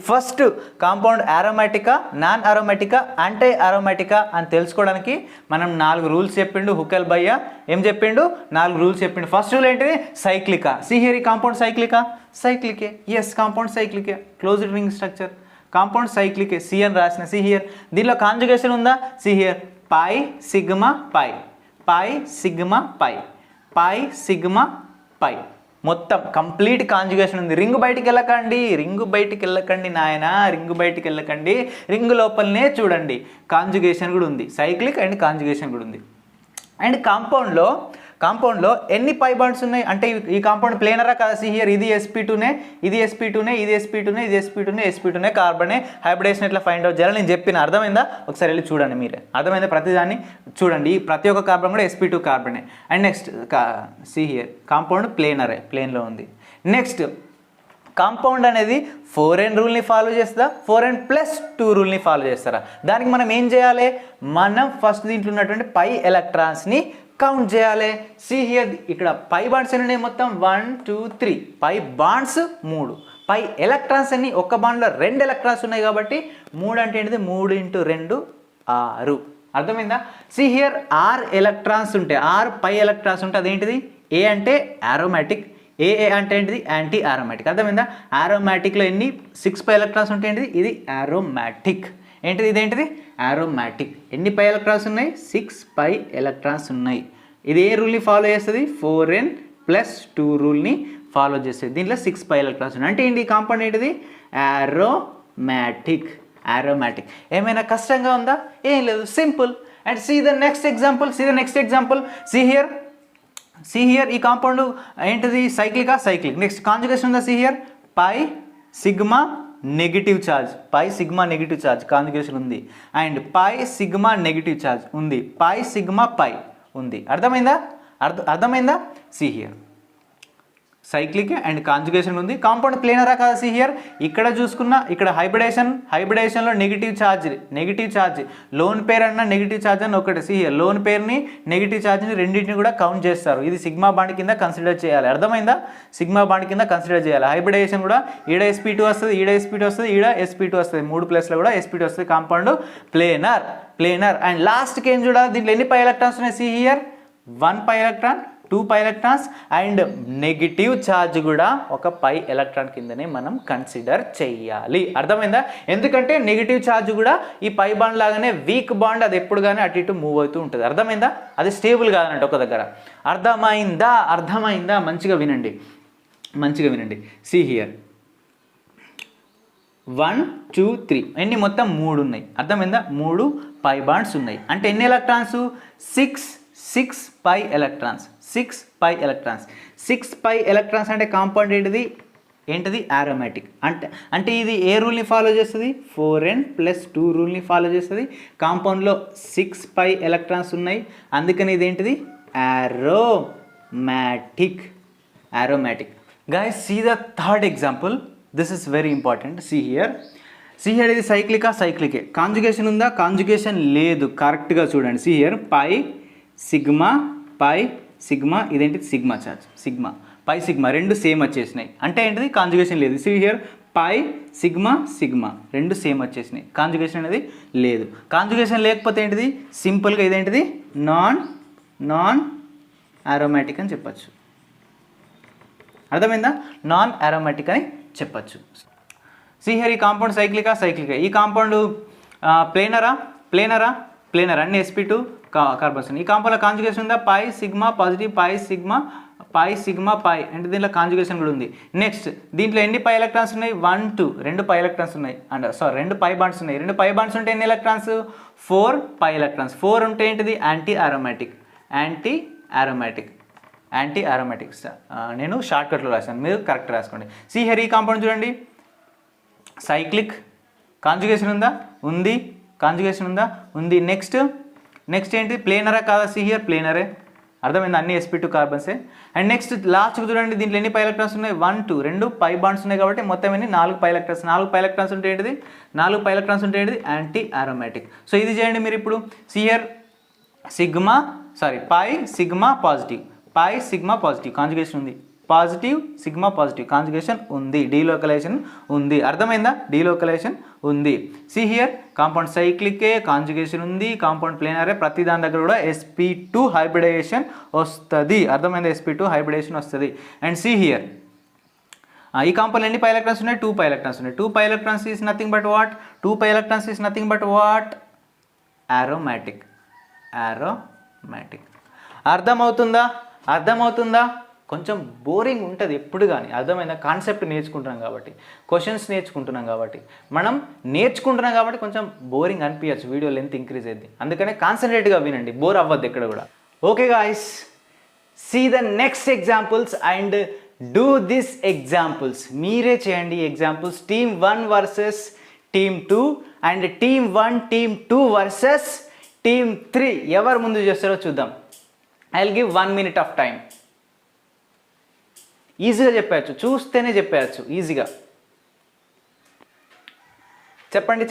First compound aromatica, non aromatica, anti aromatica అని తెలుసుకోవడానికి మనం 4 రూల్స్ చెప్పిండు హుకెల్ భయ్య. ఏం చెప్పిండు? 4 రూల్స్ చెప్పిండు. ఫస్ట్ రూల్ ఏంటిది? సైక్లికా. సి హియర్ ఈ కాంపౌండ్ సైక్లికే. ఎస్, కాంపౌండ్ సైక్లికే, క్లోజ్డ్ రింగ్ స్ట్రక్చర్, కాంపౌండ్ సైక్లికే. సి అని రాసిన. సి హియర్ దీనిలో కాంజుగేషన్ ఉందా? See here pi sigma pi మొత్తం కంప్లీట్ కాంజుగేషన్ ఉంది. రింగ్ బయటికి వెళ్ళకండి నాయన, రింగ్ లోపలనే చూడండి. కాంజుగేషన్ కూడా ఉంది, సైక్లిక్ అండ్ కాంజుగేషన్ కూడా ఉంది. అండ్ కాంపౌండ్లో ఎన్ని పై బాండ్స్ ఉన్నాయి అంటే ఈ కాంపౌండ్ ప్లేనరా కదా? సి హియర్ ఇది sp2 కార్బనే. హైబ్రిడేషన్ ఎట్లా ఫైండ్ అవుట్ చేయాలి నేను చెప్పిన. అర్థమైందా? ఒకసారి వెళ్ళి చూడండి మీరే. అర్థమైందా? ప్రతిదాన్ని చూడండి, ప్రతి ఒక్క కార్బన్ కూడా sp2 కార్బనే. And next see here compound ప్లేన్లో ఉంది. నెక్స్ట్ కాంపౌండ్ అనేది 4n రూల్ని ఫాలో చేస్తుందా, 4n+2 రూల్ని ఫాలో చేస్తారా? దానికి మనం ఏం చేయాలి? మనం ఫస్ట్ దీంట్లో ఉన్నటువంటి పై ఎలక్ట్రాన్స్ని కౌంట్ చేయాలి. సి హియర్ ఇక్కడ పై బాండ్స్ ఎన్ని ఉన్నాయి? మొత్తం 1 2 3 పై బాండ్స్ 3. పై ఎలక్ట్రాన్స్ అన్ని ఒక బాండ్లో 2 ఎలక్ట్రాన్స్ ఉన్నాయి కాబట్టి 3 అంటే ఏంటిది? 3 × 2 6. అర్థమైందా? సి హియర్ 6 ఎలక్ట్రాన్స్ ఉంటాయి, 6 పై ఎలక్ట్రాన్స్ ఉంటాయి. అదేంటిది? ఏ అంటే aromatic, ఏ అంటే ఏంటిది? Anti aromatic. అర్థమైందా? aromaticలో ఎన్ని 6 పై ఎలక్ట్రాన్స్ ఉంటాయి ఏంటిది? ఇది aromatic. ఏంటిది? ఇదేంటిది? aromatic. ఎన్ని పై ఎలక్ట్రాన్స్ ఉన్నాయి? 6 పై ఎలక్ట్రాన్స్ ఉన్నాయి. ఇది ఏ రూల్ని ఫాలో చేస్తుంది? 4n+2 రూల్ని ఫాలో చేస్తుంది. దీంట్లో 6 పై ఎలక్ట్రాన్స్ ఉన్నాయి. అంటే ఏంటి? కాంపౌండ్ ఏంటిది? aromatic. ఆరోమాటిక్. ఆరోమాటిక్ ఏమైనా కష్టంగా ఉందా? ఏం లేదు, simple. And see the next example. See here ఈ కాంపౌండ్ ఏంటిది? సైక్లికా? సైక్లిక్. నెక్స్ట్ కాంజుగేషన్ ఉందా? See here pi sigma negative charge, pi sigma negative charge conjugation ఉంది. And pi sigma negative charge ఉంది, పై సిగ్మా పై ఉంది. అర్థమైందా? See here cyclic and conjugation ఉంది. Compound ప్లేనరా కాదా? సీ హియర్ ఇక్కడ చూసుకున్నా, ఇక్కడ హైబ్రిడేషన్లో నెగిటివ్ ఛార్జ్ లోన్ పేర్ అన్న నెగిటివ్ ఛార్జ్ అని ఒకటి. See here loan Perni negative ఛార్జ్ని రెండింటిని కూడా కౌంట్ చేస్తారు. ఇది సిగ్మా బాండ్ కింద కన్సిడర్ చేయాలి. అర్థమైందా? సిగ్మా బాండ్ కింద కన్సిడర్ చేయాలి. హైబ్రిడేషన్ కూడా ఈడ sp2 వస్తుంది, ఈడ sp2 వస్తుంది, 3 ప్లేస్లో కూడా sp2 వస్తుంది. Compound planar. అండ్ లాస్ట్కి ఏం చూడాలి? దీంట్లో ఎన్ని పై ఎలక్ట్రాన్స్ ఉన్నాయి? See here 1 pi electron, 2 pi electrons and negative charge కూడా ఒక పై ఎలక్ట్రాన్ కిందనే మనం కన్సిడర్ చేయాలి. అర్థమైందా? ఎందుకంటే నెగిటివ్ ఛార్జ్ కూడా ఈ పై బాండ్ లాగానే వీక్ బాండ్, అది ఎప్పుడు కానీ అటు ఇటు మూవ్ అవుతూ ఉంటుంది. అర్థమైందా? అది స్టేబుల్ కాదన్నట్టు ఒక దగ్గర. అర్థమైందా? మంచిగా వినండి. సీ హియర్ 1 2 3 ఎన్ని? మొత్తం 3 ఉన్నాయి. అర్థమైందా? 3 పై బాండ్స్ ఉన్నాయి. అంటే ఎన్ని electrons? 6 pi electrons. 6 pi electrons అంటే కాంపౌండ్ ఏంటిది? ఆరోమాటిక్. అంటే ఇది ఏ రూల్ని ఫాలో చేస్తుంది? 4n+2 రూల్ని ఫాలో చేస్తుంది. కాంపౌండ్లో 6 పై ఎలక్ట్రాన్స్ ఉన్నాయి, అందుకని ఇదేంటిది? Aromatic. Guys see the third example. This is very important. See here ఇది సైక్లికే. కాంజుగేషన్ ఉందా? కాంజుగేషన్ లేదు. కరెక్ట్గా చూడండి. సీ హియర్ పై సిగ్మా ఇదేంటి? సిగ్మా ఛార్జ్, పై సిగ్మా రెండు సేమ్ వచ్చేసినాయి. అంటే ఏంటిది? కాంజుగేషన్ లేదు. సీ హియర్ పై సిగ్మా రెండు సేమ్ వచ్చేసినాయి. కాంజుగేషన్ అనేది లేదు. కాంజుగేషన్ లేకపోతే ఏంటిది? సింపుల్గా ఇదేంటిది? నాన్ ఆరోమాటిక్ అని చెప్పచ్చు. అర్థమైందా? నాన్ ఆరోమాటిక్ అని చెప్పచ్చు. సీ హియర్ ఈ కాంపౌండ్ సైక్లికా? ఈ కాంపౌండ్ ప్లేనరా? అన్ని sp2 కార్బన్స్. ఈ కాంపౌండ్లో కాంజుగేషన్ ఉందా? Pi sigma positive, pi sigma అంటే దీంట్లో కాంజుగేషన్ కూడా ఉంది. నెక్స్ట్ దీంట్లో ఎన్ని పై ఎలక్ట్రాన్స్ ఉన్నాయి? 1 2 2 పై ఎలక్ట్రాన్స్ ఉన్నాయి. రెండు పై బాండ్స్ ఉన్నాయి. 2 పై బాండ్స్ ఉంటే ఎన్ని ఎలక్ట్రాన్స్? 4 pi electrons. 4 ఉంటే ఏంటిది? Anti aromatic. నేను షార్ట్కట్లో రాశాను, మీరు కరెక్ట్ రాసుకోండి. సీ హియర్ ఈ కాంపౌండ్ చూడండి, సైక్లిక్. కాంజుగేషన్ ఉందా? ఉంది. ఉంది. నెక్స్ట్ ఏంటి? ప్లేనరా కాదా? సీ హియర్ ప్లేనరే. అర్థమైంది? అన్ని sp2 కార్బన్సే. అండ్ నెక్స్ట్ లాస్ట్కి చూడండి, దీంట్లో ఎన్ని పై ఎలక్ట్రాన్స్ ఉన్నాయి? 1 2 2 పై బాండ్స్ ఉన్నాయి కాబట్టి మొత్తం ఎన్ని? 4 పై ఎలక్ట్రాన్స్. 4 పై ఎలక్ట్రాన్స్ ఉంటే ఏంటిది? Anti aromatic. సో ఇది చేయండి మీరు ఇప్పుడు. See here pi sigma positive conjugation ఉంది. పాజిటివ్ సిగ్మా పాజిటివ్ కాంజుగేషన్ ఉంది. డీలోకలైజేషన్ ఉంది. అర్థమైందా? డీలోకలైజేషన్ ఉంది. సీ హియర్ కాంపౌండ్ సైక్లికే, కాంజుగేషన్ ఉంది, కాంపౌండ్ ప్లేనరే. ప్రతి దాని దగ్గర కూడా sp2 హైబ్రిడేషన్ వస్తుంది. అర్థమైందా? sp2 హైబ్రిడేషన్ వస్తుంది. అండ్ సీ హియర్ ఈ కాంపౌండ్ ఎన్ని పై ఎలక్ట్రాన్స్ ఉన్నాయి? 2 పై ఎలక్ట్రాన్స్ ఉన్నాయి. 2 pi electrons is nothing but what? Aromatic. అర్థమవుతుందా? కొంచెం బోరింగ్ ఉంటుంది ఎప్పుడు కానీ. అర్థమైందా? కాన్సెప్ట్ నేర్చుకుంటున్నాం కాబట్టి, క్వశ్చన్స్ నేర్చుకుంటున్నాం కాబట్టి కొంచెం బోరింగ్ అనిపించచ్చు. వీడియో లెంత్ ఇంక్రీజ్ అయింది, అందుకనే కాన్సన్ట్రేట్గా వినండి, బోర్ అవ్వద్దు ఎక్కడ కూడా. Okay guys, see the next examples and do this examples. మీరే చేయండి examples. Team 1 versus team 2 and team 1 team 2 versus team 3. ఎవరు ముందు చేస్తారో చూద్దాం. I will give 1 minute of time. ఈజీగా చెప్పేయచ్చు, చూస్తేనే చెప్పేయచ్చు ఈజీగా. చెప్పండి.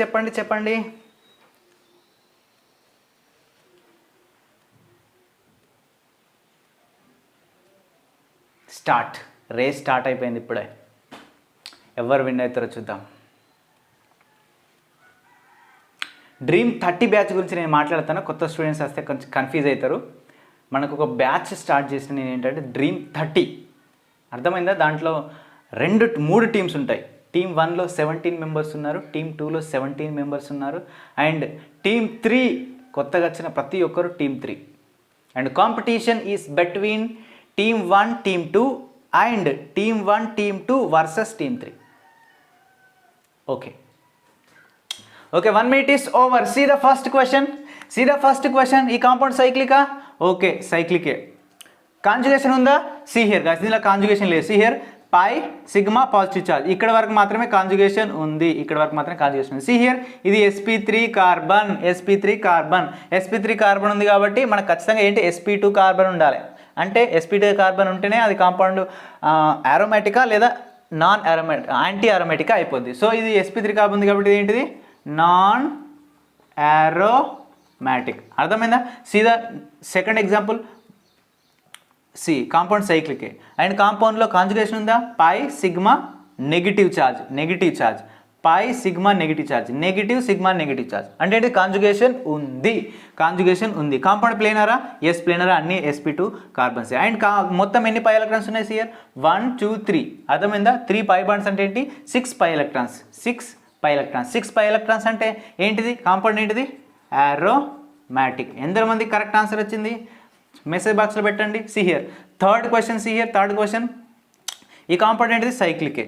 రేస్ స్టార్ట్ అయిపోయింది ఇప్పుడే. ఎవరు విన్ అవుతారో చూద్దాం. డ్రీమ్ 30 బ్యాచ్ గురించి నేను మాట్లాడతాను. కొత్త స్టూడెంట్స్ వస్తే కొంచెం కన్ఫ్యూజ్ అవుతారు. మనకు ఒక బ్యాచ్ స్టార్ట్ చేసిన నేను ఏంటంటే డ్రీమ్ 30. అర్థమైందా? దాంట్లో 3 టీమ్స్ ఉంటాయి. టీమ్ 1లో 17 మెంబర్స్ ఉన్నారు, టీమ్ 2లో 17 మెంబర్స్ ఉన్నారు, అండ్ టీమ్ 3 కొత్తగా వచ్చిన ప్రతి ఒక్కరు team 3. And competition is between team 1 team 2 and team 1 team 2 versus team 3. Okay, okay 1 minute is over. See the first question. ఈ కాంపౌండ్ సైక్లికా? ఓకే సైక్లికే. కాంజుగేషన్ ఉందా? సీ హియర్ గాయ్స్, దీనిలో కాంజుగేషన్ లేదు. See here pi sigma positive charge, ఇక్కడ వరకు మాత్రమే conjugation ఉంది, సీ హియర్ ఇది sp3 కార్బన్ ఉంది కాబట్టి మనకు ఖచ్చితంగా ఏంటి sp2 కార్బన్ ఉండాలి. అంటే sp2 కార్బన్ ఉంటేనే అది కాంపౌండ్ ఆరోమాటికా లేదా నాన్ ఆరోమాటిక్ యాంటీ ఆరోమాటికా అయిపోద్ది. సో ఇది sp3 కార్బన్ ఉంది కాబట్టి ఏంటిది నాన్ ఆరోమాటిక్. అర్థమైందా? See the second example. See compound సైక్లికే అండ్ కాంపౌండ్లో కాంజుగేషన్ ఉందా? Pi sigma negative charge, pi sigma negative charge, negative charge అంటే ఏంటి? కాంజుగేషన్ ఉంది. కాంపౌండ్ ప్లేనరా? ఎస్ ప్లేనరా, అన్ని sp2 కార్బన్స్. అండ్ మొత్తం ఎన్ని పై ఎలక్ట్రాన్స్ ఉన్నాయి? సియర్ 1 2 3. అర్థమైందా? 3 పై బాండ్స్ అంటే ఏంటి? 6 పై ఎలక్ట్రాన్స్. 6 పై ఎలక్ట్రాన్స్ అంటే ఏంటిది? కాంపౌండ్ ఏంటిది? ఆరోమాటిక్. ఎంతమంది కరెక్ట్ ఆన్సర్ వచ్చింది? మెసేజ్ బాక్స్లో పెట్టండి. See here third question. ఈ కాంపౌండ్ ఏంటిది? సైక్లికే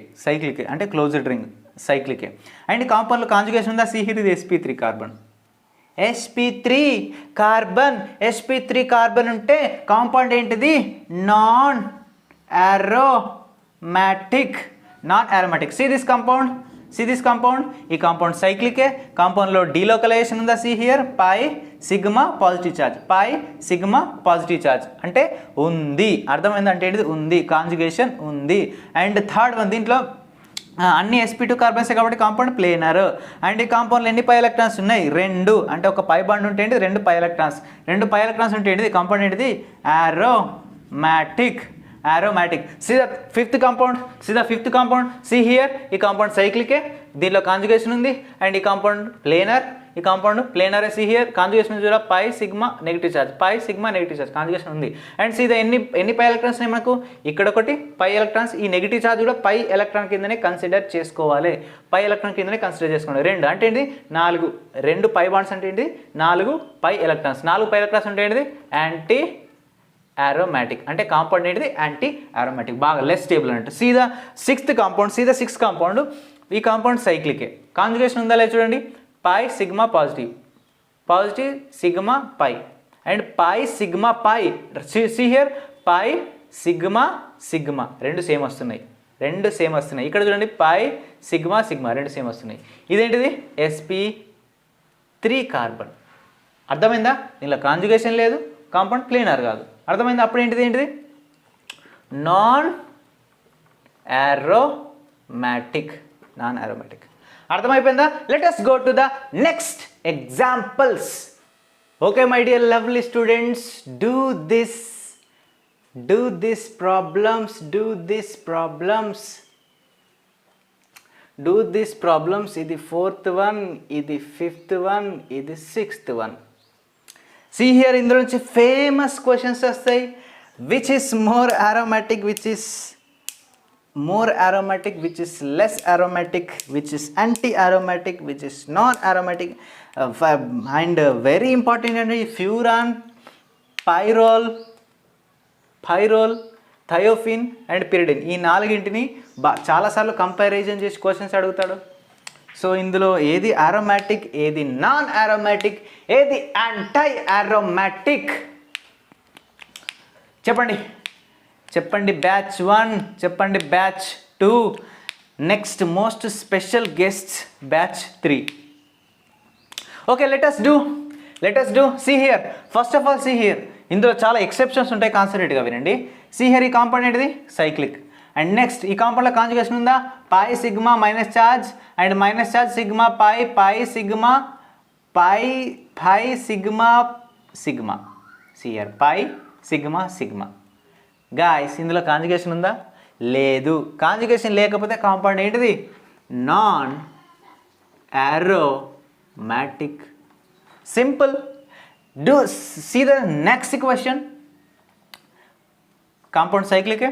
అంటే క్లోజ్డ్ రింగ్, సైక్లికే. అండ్ కాంపౌండ్లో కాంజుగేషన్ ఉందా? సి హియర్ ఇది sp3 కార్బన్. sp3 కార్బన్ ఉంటే కాంపౌండ్ ఏంటిది? Non aromatic. See this compound. ఈ కాంపౌండ్ సైక్లికే. కాంపౌండ్లో డీలోకలైజేషన్ ఉందా? See here pi sigma positive charge అంటే ఉంది. అర్థమైంది? అంటే ఏంటిది? ఉంది, కాంజుగేషన్ ఉంది. అండ్ థర్డ్ వన్, దీంట్లో అన్ని sp2 కార్బన్స్ కాబట్టి కాంపౌండ్ ప్లేనర్. అండ్ ఈ కాంపౌండ్లో ఎన్ని పై ఎలక్ట్రాన్స్ ఉన్నాయి? 2. అంటే ఒక పై బాండ్ ఉంటే ఏంటి? 2 పై ఎలక్ట్రాన్స్ ఉంటే ఏంటిది? కాంపౌండ్ ఏంటిది? Aromatic. See the fifth compound. See here, ఈ కాంపౌండ్ సైక్లికే, దీనిలో కాంజుగేషన్ ఉంది. అండ్ ఈ compound planar. See here, conjugation చూడ pi sigma negative charge, conjugation ఉంది. అండ్ సీ ఎన్ని పై ఎలక్ట్రాన్స్ ఉన్నాయి మనకు? ఇక్కడ ఒకటి పై ఎలక్ట్రాన్స్. ఈ నెగిటివ్ ఛార్జ్ కూడా పై ఎలక్ట్రాన్ కిందనే కన్సిడర్ చేసుకోవాలి. 2 అంటే ఏంటి? 4. 2 పై బాండ్స్ అంటే ఏంటి? 4 పై ఎలక్ట్రాన్స్. 4 పై ఎలక్ట్రాన్స్ అంటే ఏంటిది? Anti aromatic. అంటే కాంపౌండ్ ఏంటిది? యాంటీ ఆరోమాటిక్, బాగా లెస్ స్టేబుల్ అంటే. See the sixth compound. ఈ కాంపౌండ్ సైక్లికే. కాంజుగేషన్ ఉందా లేదా చూడండి. Pi sigma positive sigma pi and pi sigma pi. See here pi sigma 2 same వస్తున్నాయి. ఇక్కడ చూడండి పై సిగ్మా 2 సేమ్ వస్తున్నాయి. ఇదేంటిది? sp3 carbon. అర్థమైందా? దీనిలో కాంజుగేషన్ లేదు, కాంపౌండ్ ప్లేనర్ కాదు. అర్థమైంది? అప్పుడు ఏంటిది? Non aromatic. అర్థమైపోయిందా? Let us go to the next examples. Okay my dear lovely students, do these problems. ఇది 4th one, ఇది 5th one, ఇది 6th one. See here, ఇందులో నుంచి ఫేమస్ క్వశ్చన్స్ వస్తాయి. Which is more aromatic, which is less aromatic, which is anti-aromatic, which is non-aromatic, and very important అంటే furan, pyrrole, thiophene and pyridine. ఈ 4ంటిని చాలాసార్లు comparison చేసి questions అడుగుతాడు. So ఇందులో ఏది ఆరోమాటిక్, ఏది నాన్ ఆరోమాటిక్, ఏది యాంటీ ఆరోమాటిక్? చెప్పండి బ్యాచ్ 1, చెప్పండి batch 2, next most special guests batch 3. Okay let us do. See here, first of all see here, ఇందులో చాలా ఎక్సెప్షన్స్ ఉంటాయి, కాన్సన్ట్రేట్గా వినండి. See here, ఈ కాంపౌండ్ ఏంటిది? సైక్లిక్. అండ్ నెక్స్ట్ ఈ కాంపౌండ్లో కాంజుగేషన్ ఉందా? Pi sigma minus charge and minus charge sigma pi sigma. సిఆర్ పై సిగ్మా. గాయ్స్ ఇందులో కాంజుగేషన్ ఉందా? లేదు. కాంజుగేషన్ లేకపోతే కాంపౌండ్ ఏంటిది? Non aromatic. Simple. Do see the next question. Compound సైక్లికే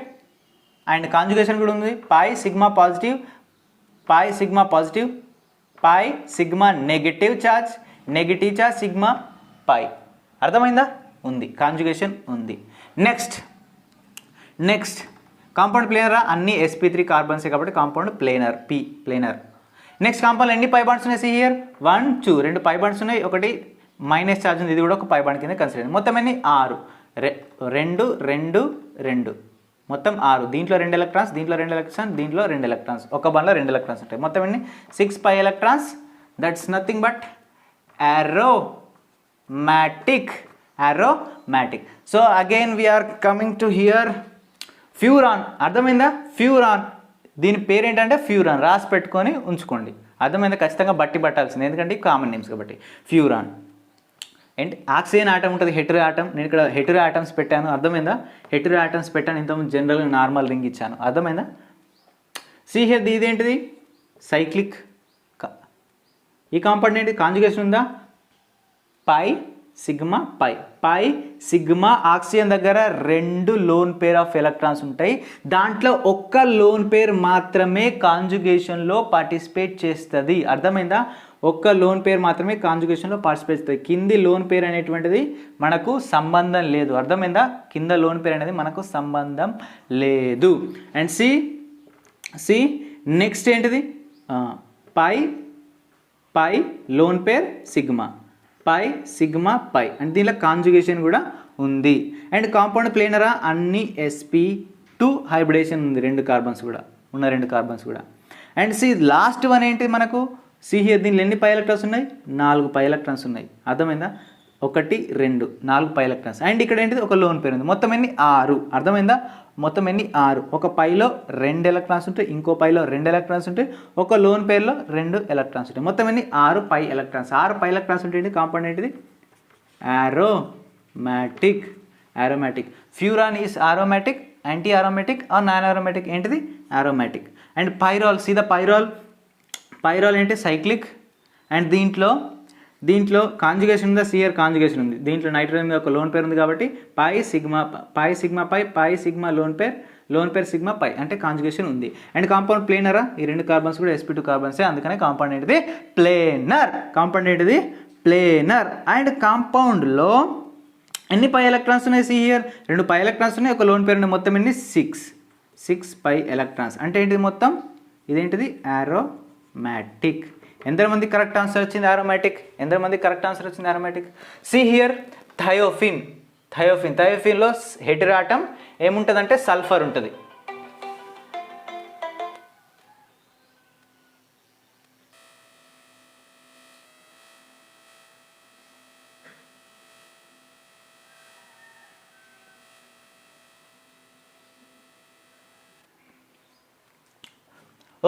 అండ్ కాంజుగేషన్ కూడా ఉంది. Pi sigma positive, pi sigma negative charge sigma pi. అర్థమైందా? ఉంది, కాంజుగేషన్ ఉంది. నెక్స్ట్ కాంపౌండ్ ప్లేనరా? అన్ని sp3 కార్బన్సే కాబట్టి కాంపౌండ్ ప్లేనర్. నెక్స్ట్ కాంపౌండ్లో ఎన్ని పై బాండ్స్ ఉన్నాయి? హియర్ 1 2 రెండు పై బాండ్స్ ఉన్నాయి, ఒకటి మైనస్ ఛార్జ్ ఉంది, ఇది కూడా ఒక పై బాండ్ కింద కన్సిడర్. మొత్తం ఎన్ని? 6. 2 2 2 మొత్తం 6. దీంట్లో 2 ఎలక్ట్రాన్స్, దీంట్లో 2 ఎలక్ట్రాన్స్, దీంట్లో 2 ఎలక్ట్రాన్స్, ఒక బండ్లో 2 ఎలక్ట్రాన్స్ ఉంటాయి. మొత్తం ఎన్ని? 6 pi electrons. That's nothing but aromatic. So again we are coming to here furan. అర్థమైందా? ఫ్యూరాన్, దీని పేరు ఏంటంటే ఫ్యూరాన్. రాసి పెట్టుకొని ఉంచుకోండి, అర్థమైందా? ఖచ్చితంగా బట్టి పట్టాల్సింది, ఎందుకంటే కామన్ నేమ్స్ కాబట్టి. ఫ్యూరాన్ అండ్ ఆక్సిజన్ ఆటం ఉంటుంది, హెటరో ఆటం. నేను ఇక్కడ హెటరో ఆటమ్స్ పెట్టాను, అర్థమైందా? హెటరో ఆటమ్స్ పెట్టాను, ఇంతకుముందు జనరల్గా నార్మల్ రింగ్ ఇచ్చాను, అర్థమైందా? సి హియర్ ఇదేంటిది? సైక్లిక్. ఈ కాంపౌండ్ ఏంటి? కాంజుగేషన్ ఉందా? Pi sigma pi. Pi sigma oxygen దగ్గర 2 లోన్ పేర్ ఆఫ్ ఎలక్ట్రాన్స్ ఉంటాయి, దాంట్లో ఒక్క లోన్ పేర్ మాత్రమే కాంజుగేషన్లో పార్టిసిపేట్ చేస్తుంది, అర్థమైందా? ఒక్క లోన్ పేర్ మాత్రమే కాంజుగేషన్లో పార్టిసిపేట్ చేస్తుంది. కింది లోన్ పేర్ అనేటువంటిది మనకు సంబంధం లేదు, అర్థమైందా? కింద లోన్ పేర్ అనేది మనకు సంబంధం లేదు. అండ్ సి నెక్స్ట్ ఏంటిది? Pi pi lone pair sigma, pi sigma pi, అంటే దీనిలో కాంజుగేషన్ కూడా ఉంది. అండ్ కాంపౌండ్ ప్లేనరా? అన్ని sp2 హైబ్రిడేషన్ ఉంది, 2 కార్బన్స్ కూడా ఉన్న, 2 కార్బన్స్ కూడా. అండ్ సి లాస్ట్ వన్ ఏంటి మనకు? సి హియర్ దీనిలో ఎన్ని పై ఎలక్ట్రాన్స్ ఉన్నాయి? 4 పై ఎలక్ట్రాన్స్ ఉన్నాయి, అర్థమైందా? 1 2 4 పై ఎలక్ట్రాన్స్. అండ్ ఇక్కడ ఏంటిది? ఒక లోన్ పేర్ ఉంది. మొత్తం ఎన్ని? 6, అర్థమైందా? మొత్తం ఎన్ని? 6. ఒక పైలో 2 ఎలక్ట్రాన్స్ ఉంటాయి, ఇంకో పైలో 2 ఎలక్ట్రాన్స్ ఉంటాయి, ఒక లోన్ పేర్లో 2 ఎలక్ట్రాన్స్ ఉంటాయి. మొత్తం ఎన్ని? 6 పై ఎలక్ట్రాన్స్. 6 పై ఎలక్ట్రాన్స్ ఉంటాయి. కాంపౌండ్ ఏంటిది? aromatic. Furan is aromatic, anti aromatic or non aromatic? ఏంటిది? aromatic. And pyrrole, see the pyrrole ఏంటి? సైక్లిక్. అండ్ దీంట్లో కాంజుగేషన్ ఉందా? సియర్ కాంజుగేషన్ ఉంది. దీంట్లో నైట్రోజన్ మీద ఒక లోన్ పేర్ ఉంది కాబట్టి pi sigma pi, pi sigma lone pair sigma pi, అంటే కాంజుగేషన్ ఉంది. అండ్ కాంపౌండ్ ప్లేనరా? ఈ 2 కార్బన్స్ కూడా sp2 కార్బన్సే, అందుకనే కాంపౌండ్ ఏంటిది? ప్లేనర్. కాంపౌండ్ ఏంటిది? ప్లేనర్. అండ్ కాంపౌండ్లో ఎన్ని పై ఎలక్ట్రాన్స్ ఉన్నాయి? సి హియర్ 2 పై ఎలక్ట్రాన్స్ ఉన్నాయి, ఒక లోన్ పేర్ ఉన్నాయి. మొత్తం ఎన్ని? 6 పై ఎలక్ట్రాన్స్. అంటే ఏంటిది మొత్తం? ఇదేంటిది? aromatic. ఎంతమంది కరెక్ట్ ఆన్సర్ వచ్చింది? aromatic. ఎంతమంది కరెక్ట్ ఆన్సర్ వచ్చింది? aromatic. సి హియర్ థయోఫిన్లో హెటరో ఆటం ఏముంటుందంటే సల్ఫర్ ఉంటుంది.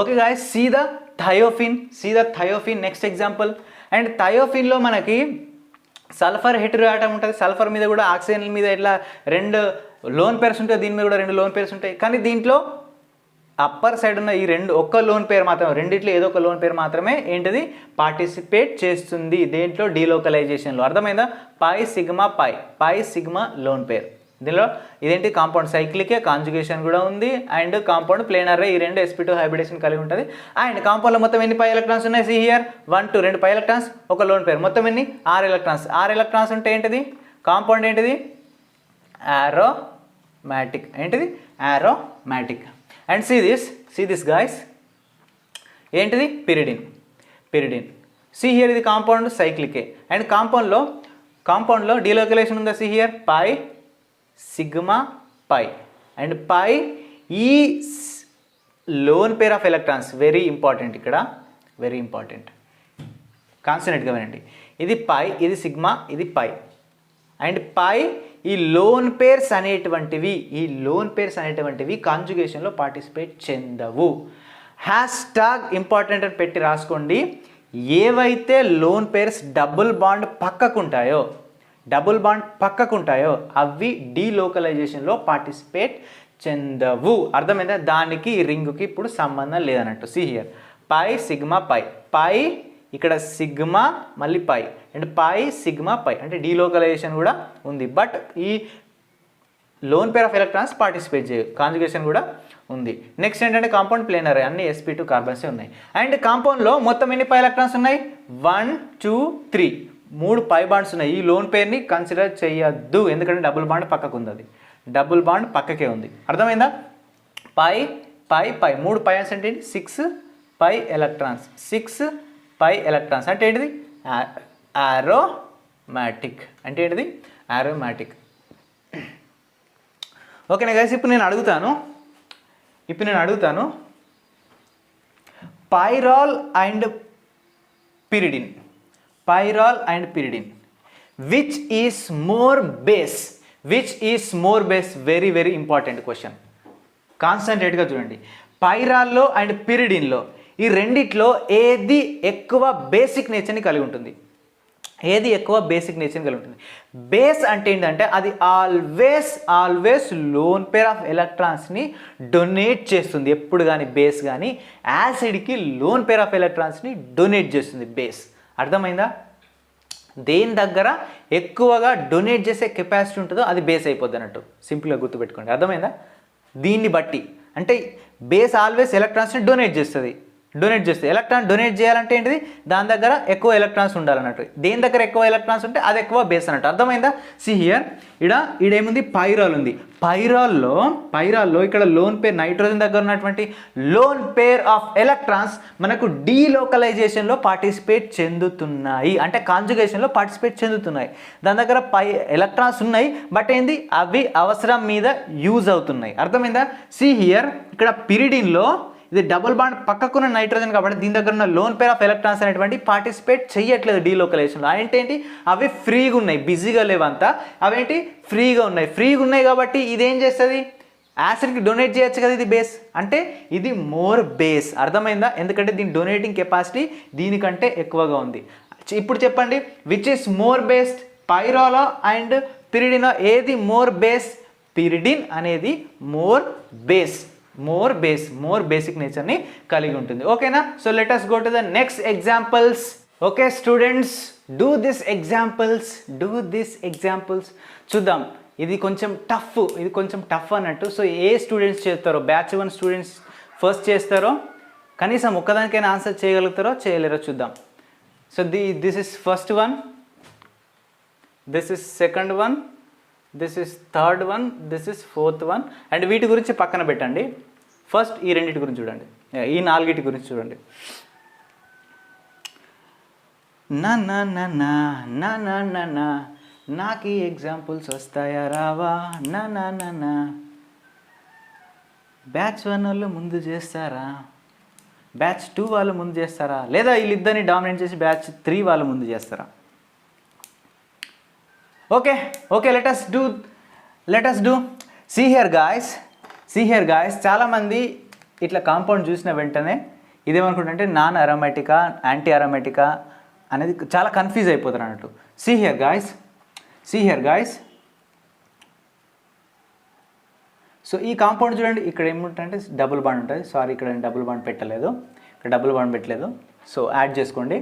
Okay guys, see the thiophene. Next example. And థయోఫిన్లో మనకి సల్ఫర్ హెటరో ఆటం ఉంటుంది. సల్ఫర్ మీద కూడా ఆక్సిజన్ మీద ఇట్లా 2 లోన్ పేర్స్ ఉంటాయి, దీని మీద కూడా 2 లోన్ పేర్స్ ఉంటాయి. కానీ దీంట్లో అప్పర్ సైడ్ ఉన్న ఈ 2 ఒక్క లోన్ పేర్ మాత్రమే, రెండిట్లో ఏదో ఒక లోన్ పేర్ మాత్రమే ఏంటిది? పార్టిసిపేట్ చేస్తుంది దేంట్లో? డీలోకలైజేషన్లో, అర్థమైందా? Pi sigma lone pair. దీనిలో ఇదేంటి? కాంపౌండ్ సైక్లికే, కాంజుగేషన్ కూడా ఉంది. అండ్ కాంపౌండ్ ప్లేనర్, ఈ 2 sp2 హైబ్రిడేషన్ కలిగి ఉంటుంది. అండ్ కాంపౌండ్లో మొత్తం ఎన్ని పై ఎలక్ట్రాన్స్ ఉన్నాయి? సి హియర్ 1 2 2 పై ఎలక్ట్రాన్స్, ఒక లోన్ పేర్. మొత్తం ఎన్ని? 6 ఎలక్ట్రాన్స్. 6 ఎలక్ట్రాన్స్ ఉంటే ఏంటిది? కాంపౌండ్ ఏంటిది? aromatic. ఏంటిది? aromatic. And see this guys, ఏంటిది? పిరిడిన్. సి హియర్ ఇది కాంపౌండ్ సైక్లికే. అండ్ కాంపౌండ్లో డీలోకలైజేషన్ ఉందా? See here pi sigma pi. And pi ఈ lone pair of electrons very important, ఇక్కడ వెరీ ఇంపార్టెంట్, కాన్సన్ట్రేట్గా వినండి. ఇది పై, ఇది సిగ్మా, ఇది పై. అండ్ పై ఈ లోన్ పేర్స్ అనేటువంటివి కాంజుగేషన్లో పార్టిసిపేట్ చెందవు. హ్యాష్‌ట్యాగ్ ఇంపార్టెంట్ అని పెట్టి రాసుకోండి. ఏవైతే లోన్ పేర్స్ డబుల్ బాండ్ పక్కకుంటాయో అవి డీలోకలైజేషన్లో పార్టిసిపేట్ చెందవు, అర్థమైందా? దానికి ఈ రింగ్కి ఇప్పుడు సంబంధం లేదన్నట్టు. See here pi sigma pi, ఇక్కడ సిగ్మా మళ్ళీ పై, అండ్ పై సిగ్మా పై, అంటే డీలోకలైజేషన్ కూడా ఉంది. బట్ ఈ lone pair of electrons participate చేయవు, కాంజుగేషన్ కూడా ఉంది. నెక్స్ట్ ఏంటంటే కాంపౌండ్ ప్లేనర్, అన్ని sp2 కార్బన్సే ఉన్నాయి. అండ్ కాంపౌండ్లో మొత్తం ఎన్ని పై ఎలక్ట్రాన్స్ ఉన్నాయి? 1 2 3 3 పై బాండ్స్ ఉన్నాయి. ఈ లోన్ పేర్ని కన్సిడర్ చేయొద్దు, ఎందుకంటే డబుల్ బాండ్ పక్కకు ఉంది, అది డబుల్ బాండ్ పక్కకే ఉంది, అర్థమైందా? పై 3 పై అంటే 6 పై ఎలక్ట్రాన్స్, 6 పై ఎలక్ట్రాన్స్ అంటే ఏంటిది? ఆరోమాటిక్. అంటే ఏంటిది? ఆరోమాటిక్. ఓకేనా గైస్, ఇప్పుడు నేను అడుగుతాను pyrrole and pyridine, which is more base? Very very important question. కాన్సన్ట్రేట్గా చూడండి. పైరాల్లో అండ్ పిరిడిన్లో ఈ రెండిట్లో ఏది ఎక్కువ బేసిక్ నేచర్ని కలిగి ఉంటుంది? బేస్ అంటే ఏంటంటే అది ఆల్వేస్ లోన్ పేర్ ఆఫ్ ఎలక్ట్రాన్స్ని డొనేట్ చేస్తుంది. ఎప్పుడు కానీ బేస్ కానీ యాసిడ్కి లోన్ పేర్ ఆఫ్ ఎలక్ట్రాన్స్ని డొనేట్ చేస్తుంది బేస్. అర్థమైందా? దేని దగ్గర ఎక్కువగా డొనేట్ చేసే కెపాసిటీ ఉంటుందో అది బేస్ అయిపోద్ది అన్నట్టు. సింపుల్గా గుర్తుపెట్టుకోండి. అర్థమైందా? దీన్ని బట్టి అంటే బేస్ ఆల్వేస్ ఎలక్ట్రాన్స్ని డొనేట్ చేస్తుంది. ఎలక్ట్రాన్ డొనేట్ చేయాలంటే ఏంటిది? దాని దగ్గర ఎక్కువ ఎలక్ట్రాన్స్ ఉండాలన్నట్టు. దేని దగ్గర ఎక్కువ ఎలక్ట్రాన్స్ ఉంటే అది ఎక్కువ బేస్ అన్నట్టు. అర్థమైందా? See here, ఈడేముంది? పైరాల్ ఉంది. పైరాల్లో ఇక్కడ లోన్ పేర్, నైట్రోజన్ దగ్గర ఉన్నటువంటి లోన్ పేర్ ఆఫ్ ఎలక్ట్రాన్స్ మనకు డీలోకలైజేషన్లో పార్టిసిపేట్ చెందుతున్నాయి, అంటే కాంజుగేషన్లో పార్టిసిపేట్ చెందుతున్నాయి. దాని దగ్గర ఎలక్ట్రాన్స్ ఉన్నాయి, బట్ ఏంది? అవి అవసరం మీద యూజ్ అవుతున్నాయి. అర్థమైందా? సి హియర్, ఇక్కడ పిరిడిన్లో ఇది డబుల్ బాండ్ పక్కకున్న నైట్రోజన్ కాబట్టి దీని దగ్గర ఉన్న లోన్ పేర్ ఆఫ్ ఎలక్ట్రాన్స్ అనేటువంటి పార్టిసిపేట్ చేయట్లేదు డీలోకలైజేషన్లో. ఏంటి? అవి ఫ్రీగా ఉన్నాయి, బిజీగా లేవంతా. అవేంటి? ఫ్రీగా ఉన్నాయి కాబట్టి ఇదేం చేస్తుంది? యాసిడ్కి డొనేట్ చేయొచ్చు కదా, ఇది బేస్. అంటే ఇది మోర్ బేస్. అర్థమైందా? ఎందుకంటే దీని డొనేటింగ్ కెపాసిటీ దీనికంటే ఎక్కువగా ఉంది. ఇప్పుడు చెప్పండి, విచ్ ఇస్ మోర్ బేస్డ్? పైరాలో అండ్ పిరిడిన్ ఏది మోర్ బేస్? పిరిడిన్ అనేది మోర్ బేసిక్ నేచర్ని కలిగి ఉంటుంది. ఓకేనా? So let us go to the next examples. Okay students, do this examples. చూద్దాం. ఇది కొంచెం టఫ్ అన్నట్టు. సో ఏ స్టూడెంట్స్ చేస్తారో, బ్యాచ్ 1 స్టూడెంట్స్ ఫస్ట్ చేస్తారో, కనీసం ఒక్కదానికైనా ఆన్సర్ చేయగలుగుతారో చేయలేరో చూద్దాం. So this is first one, this is second one, this is third one, this is fourth one. And వీటి గురించి పక్కన పెట్టండి. ఫస్ట్ ఈ రెండింటి గురించి చూడండి, ఈ 4 గురించి చూడండి. నా నాకు ఈ ఎగ్జాంపుల్స్ వస్తాయా రావా? నా బ్యాచ్ 1 వాళ్ళు ముందు చేస్తారా? బ్యాచ్ 2 వాళ్ళు ముందు చేస్తారా? లేదా వీళ్ళిద్దరిని డామినేట్ చేసి బ్యాచ్ 3 వాళ్ళు ముందు చేస్తారా? Okay, let us do. See here guys, చాలామంది ఇట్లా కాంపౌండ్ చూసిన వెంటనే ఇదేమనుకుంటుంటే నాన్ అరోమాటికా, యాంటీ అరోమాటికా అనేది చాలా కన్ఫ్యూజ్ అయిపోతారు అన్నట్టు. See here guys. సో ఈ కాంపౌండ్ చూడండి, ఇక్కడ ఏముంటుందంటే డబుల్ బాండ్ ఉంటుంది. సారీ, ఇక్కడ డబుల్ బాండ్ పెట్టలేదు. సో యాడ్ చేసుకోండి.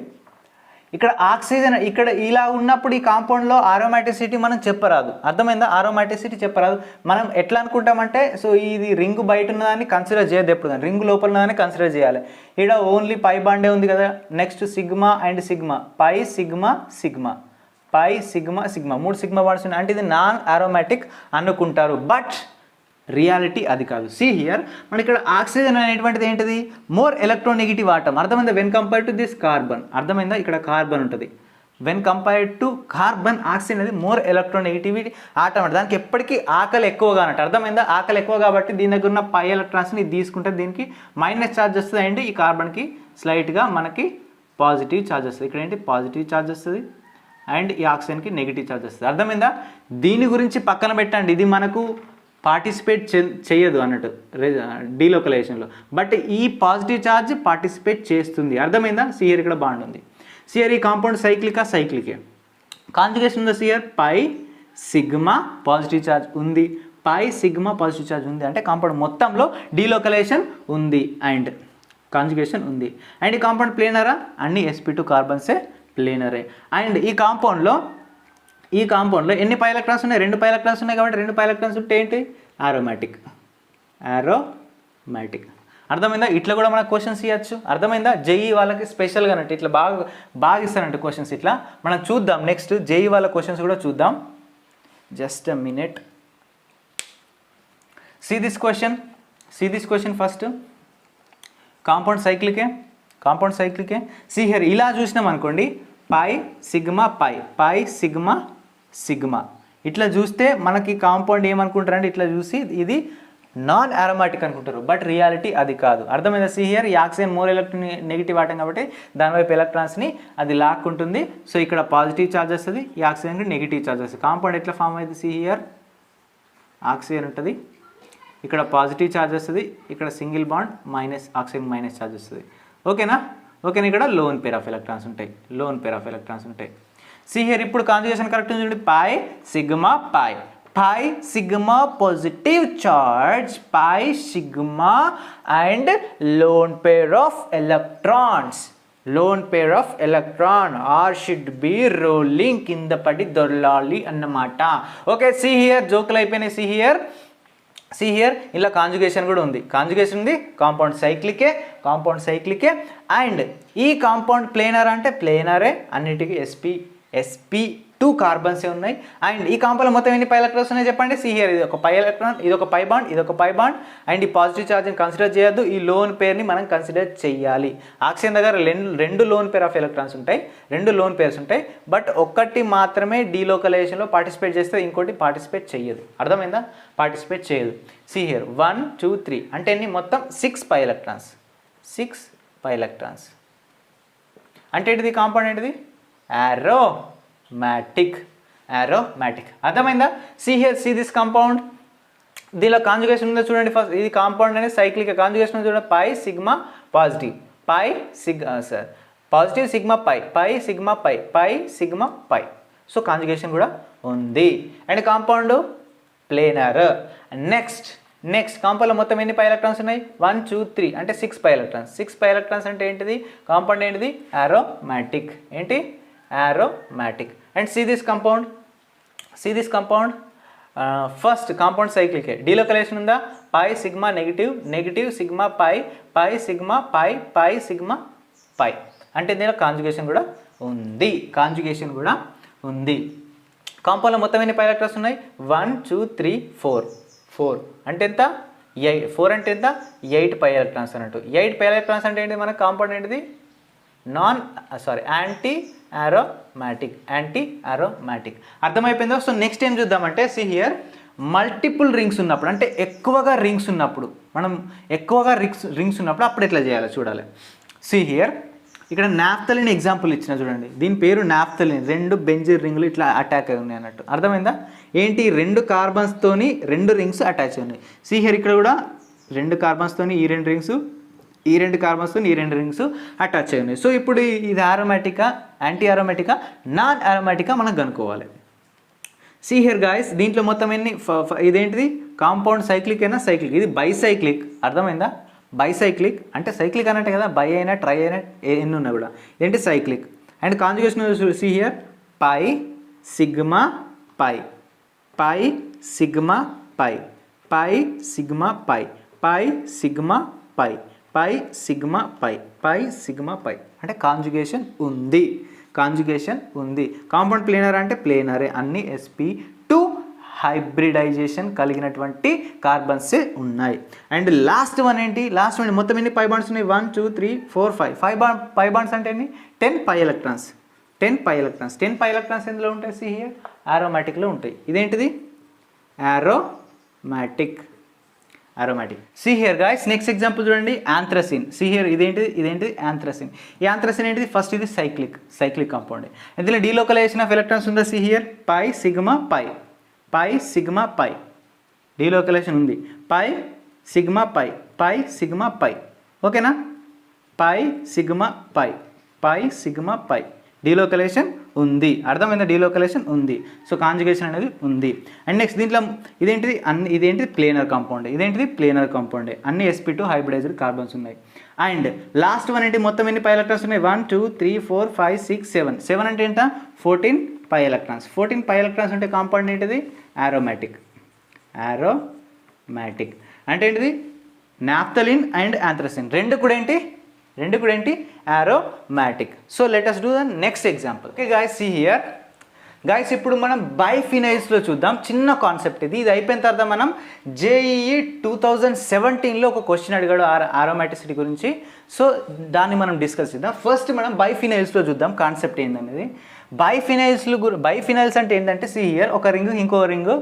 ఇక్కడ ఆక్సిజన్ ఇక్కడ ఇలా ఉన్నప్పుడు ఈ కాంపౌండ్లో ఆరోమాటిసిటీ మనం చెప్పరాదు. అర్థమైందా? ఆరోమాటిసిటీ చెప్పరాదు. మనం ఎట్లా అనుకుంటామంటే, సో ఇది రింగ్ బయట ఉన్నదాన్ని కన్సిడర్ చేయదు, ఎప్పుడు కానీ రింగ్ లోపల ఉన్నదాన్ని కన్సిడర్ చేయాలి. ఇక్కడ ఓన్లీ పై బాండే ఉంది కదా. Next sigma and sigma, pi sigma 3 sigma bonds ఉన్నాయి అంటే ఇది నాన్ ఆరోమాటిక్ అనుకుంటారు. బట్ రియాలిటీ అది కాదు. సి హియర్, మన ఇక్కడ ఆక్సిజన్ అనేటువంటిది ఏంటిది? More electronegative atom. అర్థమైందా? When compared to this carbon. అర్థమైందా? ఇక్కడ కార్బన్ ఉంటుంది. When compared to carbon, oxygen అనేది మోర్ ఎలక్ట్రోనెగటివిటీ ఆటం అంటే దానికి ఎప్పటికీ ఆకలి ఎక్కువగా అన్నట్టు. అర్థమైందా? ఆకలి ఎక్కువ కాబట్టి దీని దగ్గర ఉన్న పై ఎలక్ట్రాన్స్ని తీసుకుంటే దీనికి మైనస్ ఛార్జ్ వస్తుంది. అండి ఈ కార్బన్కి స్లైట్గా మనకి పాజిటివ్ ఛార్జ్ వస్తుంది. ఇక్కడ ఏంటి? పాజిటివ్ ఛార్జ్ వస్తుంది. అండ్ ఈ ఆక్సిజన్కి నెగిటివ్ ఛార్జ్ వస్తుంది. అర్థమైందా? దీని గురించి పక్కన పెట్టండి, ఇది మనకు పార్టిసిపేట్ చేయదు అన్నట్టు డీలోకలైజేషన్లో. బట్ ఈ పాజిటివ్ ఛార్జ్ పార్టిసిపేట్ చేస్తుంది. అర్థమైందా? సియర్ ఇక్కడ బాండ్ ఉంది. సియర్ ఈ కాంపౌండ్ సైక్లికే. కాంజుగేషన్ ఉందా? సియర్ పై సిగ్మా పాజిటివ్ ఛార్జ్ ఉంది, పై సిగ్మా పాజిటివ్ ఛార్జ్ ఉంది అంటే కాంపౌండ్ మొత్తంలో డీలోకలైజేషన్ ఉంది అండ్ కాంజుగేషన్ ఉంది. అండ్ ఈ కాంపౌండ్ ప్లేనరా? అన్ని sp2 కార్బన్సే ప్లేనరే. అండ్ ఈ కాంపౌండ్లో ఎన్ని పై ఎలక్ట్రాన్స్ ఉన్నాయి? 2 పై ఎలక్ట్రాన్స్ ఉన్నాయి కాబట్టి 2 పై ఎలక్ట్రాన్స్ ఉంటే ఏంటి? ఆరోమాటిక్. అర్థమైందా? ఇట్లా కూడా మనకు క్వశ్చన్స్ ఇవ్వచ్చు. అర్థమైందా? జేఈ వాళ్ళకి స్పెషల్గా అన్నట్టు ఇట్లా బాగా ఇస్తారంట క్వశ్చన్స్. ఇట్లా మనం చూద్దాం. నెక్స్ట్ జేఈ వాళ్ళ క్వశ్చన్స్ కూడా చూద్దాం. Just a minute. See this question first. Compound సైక్లికే. కాంపౌండ్ సైక్లికే. సి హియర్ ఇలా చూసినాం అనుకోండి, pi sigma pi, pi sigma sigma, ఇట్లా చూస్తే మనకి కాంపౌండ్ ఏమనుకుంటారంటే ఇట్లా చూసి ఇది నాన్ అరోమాటిక్ అనుకుంటారు, బట్ రియాలిటీ అది కాదు. అర్థమైందా? సి హియర్ ఈ oxygen more electron negative atom కాబట్టి దానివైపు ఎలక్ట్రాన్స్ని అది లాక్కుంటుంది. సో ఇక్కడ పాజిటివ్ ఛార్జ్ వస్తుంది, ఈ ఆక్సిజన్కి నెగిటివ్ ఛార్జ్ వస్తుంది. కాంపౌండ్ ఎట్లా ఫామ్ అవుతుంది? సి హియర్ ఆక్సిజన్ ఉంటుంది, ఇక్కడ పాజిటివ్ ఛార్జ్ వస్తుంది, ఇక్కడ single bond minus oxygen minus charge వస్తుంది. ఓకేనా? ఓకేనా? ఇక్కడ లోన్ పేర్ ఆఫ్ ఎలక్ట్రాన్స్ ఉంటాయి, లోన్ పేర్ ఆఫ్ ఎలక్ట్రాన్స్ ఉంటాయి. సి హియర్ ఇప్పుడు కాంజుగేషన్ కరెక్ట్ ఉంది చూడండి, pi sigma pi, pi sigma positive charge, pi sigma and lone pair of electrons, lone pair of electron are should be rolling, కింద పడి దొర్లాలి అన్నమాట. Okay, see here జోకులు అయిపోయినాయి. సి హియర్, సి హియర్ ఇలా conjugation కూడా ఉంది, కాంజుగేషన్ ఉంది, కాంపౌండ్ సైక్లికే, కాంపౌండ్ సైక్లికే. అండ్ ఈ కాంపౌండ్ ప్లేనర్ అంటే ప్లేనరే, అన్నిటికీ sp2 కార్బన్సే ఉన్నాయి. అండ్ ఈ కాంపౌండ్లో మొత్తం ఎన్ని పై ఎలక్ట్రాన్స్ ఉన్నాయి చెప్పండి? సి హియర్ ఇది ఒక పై ఎలక్ట్రాన్, ఇది ఒక పై బాండ్, ఇది ఒక పై బాండ్. అండ్ ఈ పాజిటివ్ ఛార్జ్ని కన్సిడర్ చేయొద్దు, ఈ లోన్ పేర్ని మనం కన్సిడర్ చేయాలి. ఆక్సిజన్ దగ్గర రెండు లోన్ పేర్ ఆఫ్ ఎలక్ట్రాన్స్ ఉంటాయి, రెండు లోన్ పేర్స్ ఉంటాయి, బట్ ఒక్కటి మాత్రమే డీలోకలైజేషన్లో పార్టిసిపేట్ చేస్తే ఇంకోటి పార్టిసిపేట్ చేయదు. అర్థమైందా? పార్టిసిపేట్ చేయదు. సి హియర్ 1 2 3 అంటే ఎన్ని? మొత్తం 6 పై ఎలక్ట్రాన్స్, 6 పై ఎలక్ట్రాన్స్. అంటే ఏంటిది? కాంపౌండ్ ఏంటిది? aromatic, aromatic. అర్థమైందా? See here, see this compound, దీనిలో కాంజుగేషన్ ఉందో చూడండి. ఫస్ట్ ఇది కాంపౌండ్ అనేది సైక్లిక్, కాంజుగేషన్ చూడండి, pi sigma positive, pi positive sigma pi, pi sigma pi, pi sigma pi. So conjugation కూడా ఉంది. And compound planar. నెక్స్ట్ కాంపౌండ్లో మొత్తం ఎన్ని పై ఎలక్ట్రాన్స్ ఉన్నాయి? 1 2 3 అంటే 6 పై ఎలక్ట్రాన్స్. 6 పై ఎలక్ట్రాన్స్ అంటే ఏంటిది? కాంపౌండ్ ఏంటిది? aromatic. ఏంటి? aromatic. And see this compound, see this compound, first compound cyclic है, delocalization ఉందా? Pi sigma negative, negative sigma pi, pi sigma pi, pi sigma pi. అంటే దీనిలో కాంజుగేషన్ కూడా ఉంది, కాంజుగేషన్ కూడా ఉంది. కాంపౌండ్లో మొత్తం ఎన్ని పై ఎలక్ట్రాన్స్ ఉన్నాయి? 1 2 3 4 అంటే ఎంత? 8. 4 అంటే ఎంత? 8 పై ఎలక్ట్రాన్స్ అన్నట్టు. 8 పై ఎలక్ట్రాన్స్ అంటే ఏంటి? మన కాంపౌండ్ ఏంటిది? Anti aromatic, anti aromatic. అర్థమైపోయిందో? సో నెక్స్ట్ ఏం చూద్దామంటే, సి హియర్ మల్టిపుల్ రింగ్స్ ఉన్నప్పుడు, అంటే ఎక్కువగా రింగ్స్ ఉన్నప్పుడు, మనం ఎక్కువగా రింగ్స్ ఉన్నప్పుడు అప్పుడు ఎట్లా చేయాలో చూడాలి. సి హియర్ ఇక్కడ నాఫ్థలిన్ ఎగ్జాంపుల్ ఇచ్చిన చూడండి, దీని పేరు నాఫ్థలిన్. 2 బెంజీన్ రింగులు ఇట్లా అటాక్ అయి ఉన్నాయి అన్నట్టు. అర్థమైందా? ఏంటి? 2 కార్బన్స్తోని 2 రింగ్స్ అటాచ్ అయి ఉన్నాయి. సి హియర్ ఇక్కడ కూడా 2 కార్బన్స్తోని ఈ 2 రింగ్స్, ఈ 2 కార్బన్స్తో ఈ 2 రింగ్స్ అటాచ్ అయి ఉన్నాయి. సో ఇప్పుడు ఇది అరోమాటికా, యాంటీ అరోమాటికా, నాన్ అరోమాటికా మనం కనుక్కోవాలి. సి హియర్ గాయస్, దీంట్లో మొత్తం ఎన్ని? ఇదేంటిది? కాంపౌండ్ సైక్లిక్ అయినా సైక్లిక్, ఇది బైసైక్లిక్. అర్థమైందా? బైసైక్లిక్ అంటే సైక్లిక్ అన్నట్టు కదా, బై అయినా ట్రై అయినా ఎన్ని ఉన్నా కూడా ఏంటి? Cyclic. And conjugation see here pi sigma pi, pi sigma pi, pi sigma pi, pi sigma pi, pi sigma pi, pi sigma pi. అంటే కాంజుగేషన్ ఉంది, కాంజుగేషన్ ఉంది. కాంపౌండ్ ప్లేనర్ అంటే ప్లేనరే, అన్ని sp2 హైబ్రిడైజేషన్ కలిగినటువంటి కార్బన్సే ఉన్నాయి. అండ్ లాస్ట్ వన్ ఏంటి? Last one మొత్తం ఎన్ని పై బాండ్స్ ఉన్నాయి? 1 2 3 4 5 పై బాండ్స్ అంటే ఎన్ని? 10 pi electrons, 10 pi electrons. 10 pi electrons ఎందులో ఉంటాయి? సి హియర్ aromaticలో ఉంటాయి. ఇదేంటిది? aromatic. See here guys, next example చూడండి, యాంథ్రసిన్. సి హియర్ ఇదేంటిది? యాంథ్రసిన్. ఈ యాంథ్రసిన్ ఏంటిది? ఫస్ట్ ఇది సైక్లిక్ కాంపౌండ్. ఇందులో డీలోకలైజేషన్ ఆఫ్ ఎలక్ట్రాన్స్ ఉందా? See here pi sigma pi, pi sigma pi, delocalization ఉంది. Pi sigma pi, pi sigma pi. ఓకేనా? Pi sigma pi, pi sigma pi, delocalization ఉంది. అర్థమైందా? డీలోకలైజేషన్ ఉంది. సో కాంజుగేషన్ అనేది ఉంది. అండ్ నెక్స్ట్ దీంట్లో ఇదేంటిది? Planar compound. ఇదేంటిది? Planar compound. అన్ని sp2 హైబ్రిడైజ్డ్ కార్బన్స్ ఉన్నాయి. అండ్ లాస్ట్ వన్ ఏంటి? మొత్తం ఎన్ని పై ఎలక్ట్రాన్స్ ఉన్నాయి? 1 2 3 4 5 6 7. 7 అంటే ఎంత? 14 పై ఎలక్ట్రాన్స్. 14 పై ఎలక్ట్రాన్స్ ఉంటే కాంపౌండ్ ఏంటిది? aromatic. అంటే ఏంటిది? నాఫ్థలిన్ అండ్ యాంథ్రసిన్ రెండు కూడా ఏంటి? aromatic. So let us do the next example. Okay guys, see here. Guys ఇప్పుడు మనం బైఫినైల్స్లో చూద్దాం. చిన్న కాన్సెప్ట్ ఇది అయిపోయిన తర్వాత మనం జేఈఈ 2017లో ఒక క్వశ్చన్ అడిగాడు ఆరోమాటిసిటీ గురించి. సో దాన్ని మనం డిస్కస్ చేద్దాం. ఫస్ట్ మనం బైఫినైల్స్లో చూద్దాం కాన్సెప్ట్ ఏందనేది. బైఫినైల్స్ అంటే ఏంటంటే హియర్ ఒక రింగ్ ఇంకో రింగ్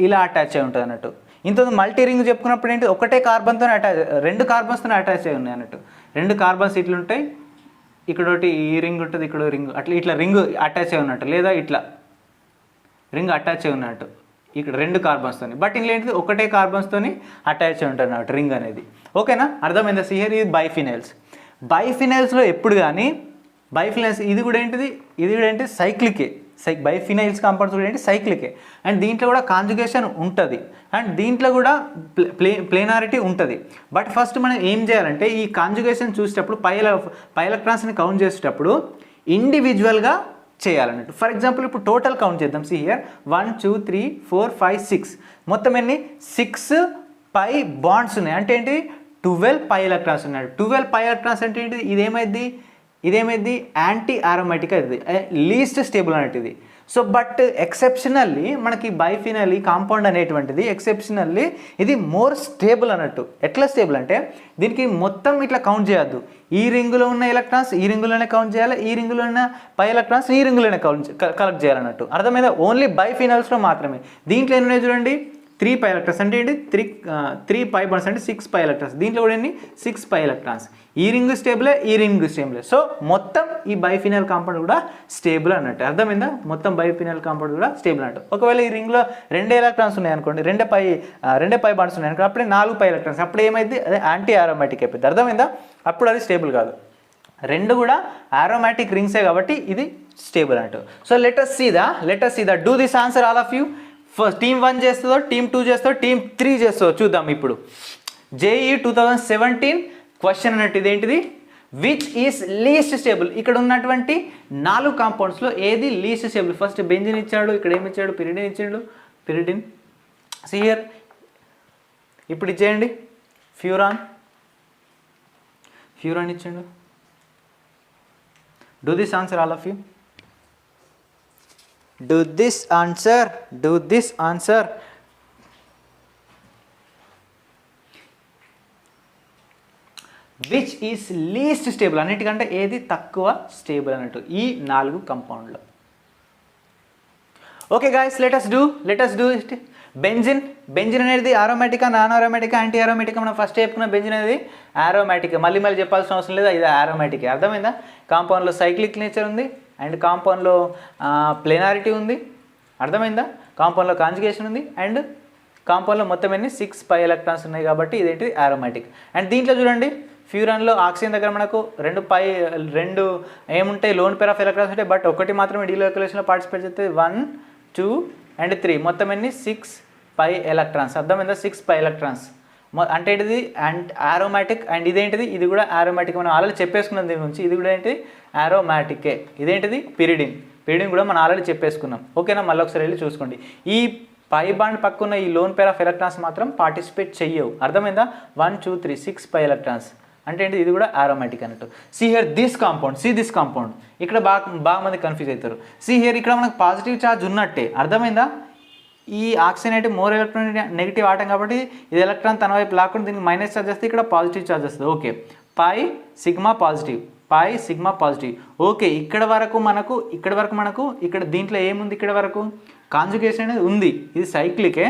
ఇలా అటాచ్ అయి ఉంటుంది అన్నట్టు. ఇంత మల్టీ రింగ్ చెప్పుకున్నప్పుడు ఏంటి ఒకటే కార్బన్తో రెండు కార్బన్స్తో అటాచ్ అయి ఉన్నాయి అన్నట్టు. రెండు కార్బన్స్ ఇట్లా ఉంటాయి, ఇక్కడ ఒకటి ఈ రింగ్ ఉంటుంది, ఇక్కడ రింగ్ ఇట్లా రింగ్ అటాచ్ అయి ఉన్నట్టు, లేదా ఇట్లా రింగ్ అటాచ్ అయి ఉన్నట్టు ఇక్కడ రెండు కార్బన్స్తో. బట్ ఇంట్లో ఏంటిది ఒకటే కార్బన్స్తో అటాచ్ అయి ఉంటుంది అన్నట్టు రింగ్ అనేది. ఓకేనా, అర్థమైందా? హియర్ ఇది బైఫినైల్స్లో ఎప్పుడు కానీ బైఫినైల్స్ ఇది కూడా ఏంటి సైక్లికే. బైఫినైల్స్ కాంపౌండ్స్ కూడా ఏంటి సైక్లికే. అండ్ దీంట్లో కూడా కాంజుగేషన్ ఉంటుంది అండ్ దీంట్లో కూడా ప్లేనారిటీ ఉంటుంది. బట్ ఫస్ట్ మనం ఏం చేయాలంటే ఈ కాంజుగేషన్ చూసేటప్పుడు పై ఎలక్ట్రాన్స్ని కౌంట్ చేసేటప్పుడు ఇండివిజువల్గా చేయాలన్నట్టు. ఫర్ ఎగ్జాంపుల్ ఇప్పుడు టోటల్ కౌంట్ చేద్దాం. హియర్ 1 2 3 4 5 6 మొత్తం ఎన్ని 6 పై బాండ్స్ ఉన్నాయి. అంటే ఏంటి 12 పై ఎలక్ట్రాన్స్ ఉన్నాయి. 12 పై ఎలక్ట్రాన్స్ అంటే ఏంటి ఇదేమైంది యాంటీ ఆరోమాటిక్ అది లీస్ట్ స్టేబుల్ అన్నట్టు ఇది. సో బట్ ఎక్సెప్షనల్లీ మనకి బైఫినల్ కాంపౌండ్ అనేటువంటిది ఎక్సెప్షనల్లీ ఇది మోర్ స్టేబుల్ అన్నట్టు. ఎట్లా స్టేబుల్ అంటే దీనికి మొత్తం ఇట్లా కౌంట్ చేయొద్దు. ఈ రింగులో ఉన్న ఎలక్ట్రాన్స్ ఈ రింగులోనే కౌంట్ చేయాలి, ఈ రింగులో ఉన్న పై ఎలక్ట్రాన్స్ ఈ రింగులోనే కలెక్ట్ చేయాలన్నట్టు. అర్థమైందా? ఓన్లీ బైఫినల్స్లో మాత్రమే. దీంట్లో ఎన్ని ఉన్నాయి చూడండి 3 పై ఎలక్ట్రాన్స్ అంటే ఏంటి 3 పై బాండ్స్ అంటే 6 పై ఎలక్ట్రాన్స్. దీంట్లో కూడా ఎన్ని 6 పై ఎలక్ట్రాన్స్. ఈ రింగ్ స్టేబులే, ఈ రింగ్ స్టేబులే. సో మొత్తం ఈ బైఫినల్ కాంపౌండ్ కూడా స్టేబుల్ అన్నట్టు. అర్థమైందా? మొత్తం బైఫినల్ కాంపౌండ్ కూడా స్టేబుల్ అన్నట్టు. ఒకవేళ ఈ రింగ్లో 2 ఎలక్ట్రాన్స్ ఉన్నాయి అనుకోండి, రెండే పై బాండ్స్ ఉన్నాయి అనుకోండి, అప్పుడే 4 పై ఎలక్ట్రాన్స్. అప్పుడు ఏమైంది అదే యాంటీ ఆరోమాటిక్ అయిపోయింది. అర్థమైందా? అప్పుడు అది స్టేబుల్ కాదు. రెండు కూడా ఆరోమాటిక్ రింగ్సే కాబట్టి ఇది స్టేబుల్ అన్నట్టు. So let's see the do this answer all of you. First team 1 చేస్తుందో, టీమ్ 2 చేస్తుందో, టీమ్ 3 చేస్తుందో చూద్దాం. ఇప్పుడు జేఈ 2017 క్వశ్చన్ అన్నట్టు ఇదేంటిది విచ్ ఈస్ లీస్ట్ స్టేబుల్. ఇక్కడ ఉన్నటువంటి 4 కాంపౌండ్స్లో ఏది లీస్ట్ స్టేబుల్. ఫస్ట్ బెంజిన్ ఇచ్చాడు, ఇక్కడ ఏమి ఇచ్చాడు పిరిడిన్ ఇచ్చాడు. పిరిడిన్ హియర్ ఇప్పుడు ఇచ్చేయండి ఫ్యూరాన్ ఇచ్చాడు. Do this answer all of you. Do this answer. Which is least stable. అన్నిటికంటే ఏది తక్కువ స్టేబుల్ అన్నట్టు ఈ 4 కంపౌండ్లో. Okay guys, let us do it. Benzene అనేది ఆరోమాటికా, నాన్ ఆరోమాటికా, యాంటీ ఆరోమాటికా. మనం ఫస్ట్ చెప్పుకున్న బెంజిన్ అనేది ఆరోమాటిక్. మళ్ళీ చెప్పాల్సిన అవసరం లేదు, ఇది ఆరోమాటిక్. అర్థమైందా? కాంపౌండ్లో సైక్లిక్ నేచర్ ఉంది అండ్ కాంపౌండ్లో ప్లేనారిటీ ఉంది. అర్థమైందా? కాంపౌండ్లో కాంజుగేషన్ ఉంది అండ్ కాంపౌండ్లో మొత్తం ఎన్ని 6 పై ఎలక్ట్రాన్స్ ఉన్నాయి కాబట్టి ఇదేంటి ఆరోమాటిక్. అండ్ దీంట్లో చూడండి ఫ్యూరాన్లో ఆక్సిజన్ దగ్గర మనకు 2 ఏముంటాయి లోన్ పేర్ ఆఫ్ ఎలక్ట్రాన్స్ ఉంటాయి. బట్ ఒకటి మాత్రమే డీలోకలేషన్లో పార్టిసిపేట్ చేస్తే 1 2 అండ్ 3 మొత్తం ఎన్ని 6 పై ఎలక్ట్రాన్స్. అర్థమైందా? 6 పై ఎలక్ట్రాన్స్ అంటే ఇది ఆరోమాటిక్. అండ్ ఇదేంటిది ఇది కూడా ఆరోమాటిక్. మనం ఆల్రెడీ చెప్పేసుకున్నాం దీని నుంచి. ఇది కూడా ఏంటి ఆరోమాటికే. ఇదేంటిది పిరిడిన్ కూడా మనం ఆల్రెడీ చెప్పేసుకున్నాం. ఓకేనా? మళ్ళీ ఒకసారి వెళ్ళి చూసుకోండి. ఈ పై బాండ్ పక్కన ఈ లోన్ పేర్ ఆఫ్ ఎలక్ట్రాన్స్ మాత్రం పార్టిసిపేట్ చెయ్యవు. అర్థమైందా? 1 2 3 6 పై ఎలక్ట్రాన్స్ అంటే ఏంటి ఇది కూడా ఆరోమాటిక్ అన్నట్టు. హియర్ దిస్ కాంపౌండ్ ఇక్కడ బాగా మంది కన్ఫ్యూజ్ అవుతారు. హియర్ ఇక్కడ మనకు పాజిటివ్ ఛార్జ్ ఉన్నట్టే. అర్థమైందా? ఈ ఆక్సిజన్ అయితే మోర్ ఎలక్ట్రాన్ నెగిటివ్ ఆటం కాబట్టి ఇది ఎలక్ట్రాన్ తన వైపు లాక్కుండా దీనికి మైనస్ ఛార్జ్ వస్తే ఇక్కడ పాజిటివ్ ఛార్జ్ వస్తుంది. Okay, pi sigma positive. Okay, ఇక్కడ వరకు మనకు ఇక్కడ దీంట్లో ఏముంది, ఇక్కడ వరకు కాంజుగేషన్ అనేది ఉంది. ఇది సైక్లికే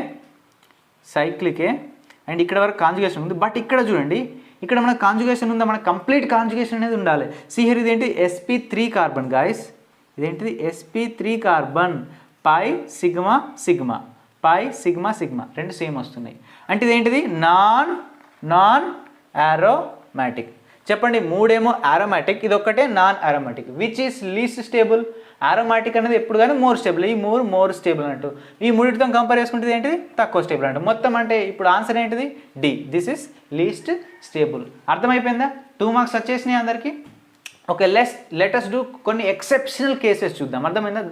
అండ్ ఇక్కడ వరకు కాంజుగేషన్ ఉంది. బట్ ఇక్కడ చూడండి ఇక్కడ మనకు కాంజుగేషన్ ఉందా, మనకు కంప్లీట్ కాంజుగేషన్ అనేది ఉండాలి. హియర్ ఇదేంటి sp3 కార్బన్ గాయస్. ఇదేంటిది sp3 కార్బన్ పై సిగ్మా రెండు సేమ్ వస్తున్నాయి. అంటే ఇదేంటిది నాన్ ఆరోమాటిక్. చెప్పండి 3 ఆరోమాటిక్, ఇది ఒక్కటే non aromatic. Which is least stable. Aromatic అనేది ఎప్పుడు కానీ మోర్ స్టేబుల్. ఈ మోర్ స్టేబుల్ అన్నట్టు. ఈ మూడిటితో కంపేర్ చేసుకుంటే ఏంటిది తక్కువ స్టేబుల్ అంట. మొత్తం అంటే ఇప్పుడు ఆన్సర్ ఏంటిది D. This is least stable. అర్థమైపోయిందా? 2 మార్క్స్ వచ్చేసినాయి అందరికీ. ఓకే, లెట్ us డూ కొన్ని ఎక్సెప్షనల్ కేసెస్ చూద్దాం. అర్థమైందా?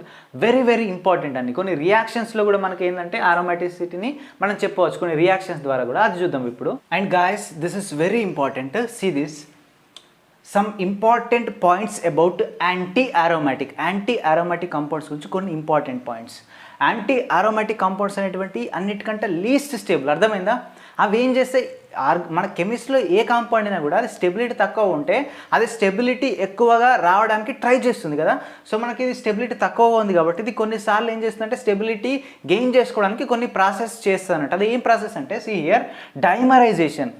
వెరీ ఇంపార్టెంట్ అండి. కొన్ని రియాక్షన్స్లో కూడా మనకి ఏంటంటే ఆరోమాటిసిటీని మనం చెప్పవచ్చు కొన్ని రియాక్షన్స్ ద్వారా కూడా. అది చూద్దాం ఇప్పుడు. And guys this is very important. See some important points about anti aromatic compounds గురించి కొన్ని important points. Anti aromatic compounds అనేటువంటి అన్నిటికంటే లీస్ట్ స్టేబుల్, అర్థమైందా? అవి ఏం చేస్తాయి, మన కెమిస్ట్రీలో ఏ కాంపౌండ్ అయినా కూడా అది స్టెబిలిటీ తక్కువ ఉంటే అది స్టెబిలిటీ ఎక్కువగా రావడానికి ట్రై చేస్తుంది కదా. సో మనకి ఇది స్టెబిలిటీ తక్కువగా ఉంది కాబట్టి ఇది కొన్నిసార్లు ఏం చేస్తుందంటే స్టెబిలిటీ గెయిన్ చేసుకోవడానికి కొన్ని ప్రాసెస్ చేస్తుందన్నట్టు. అది ఏం ప్రాసెస్ అంటే see here, dimerization.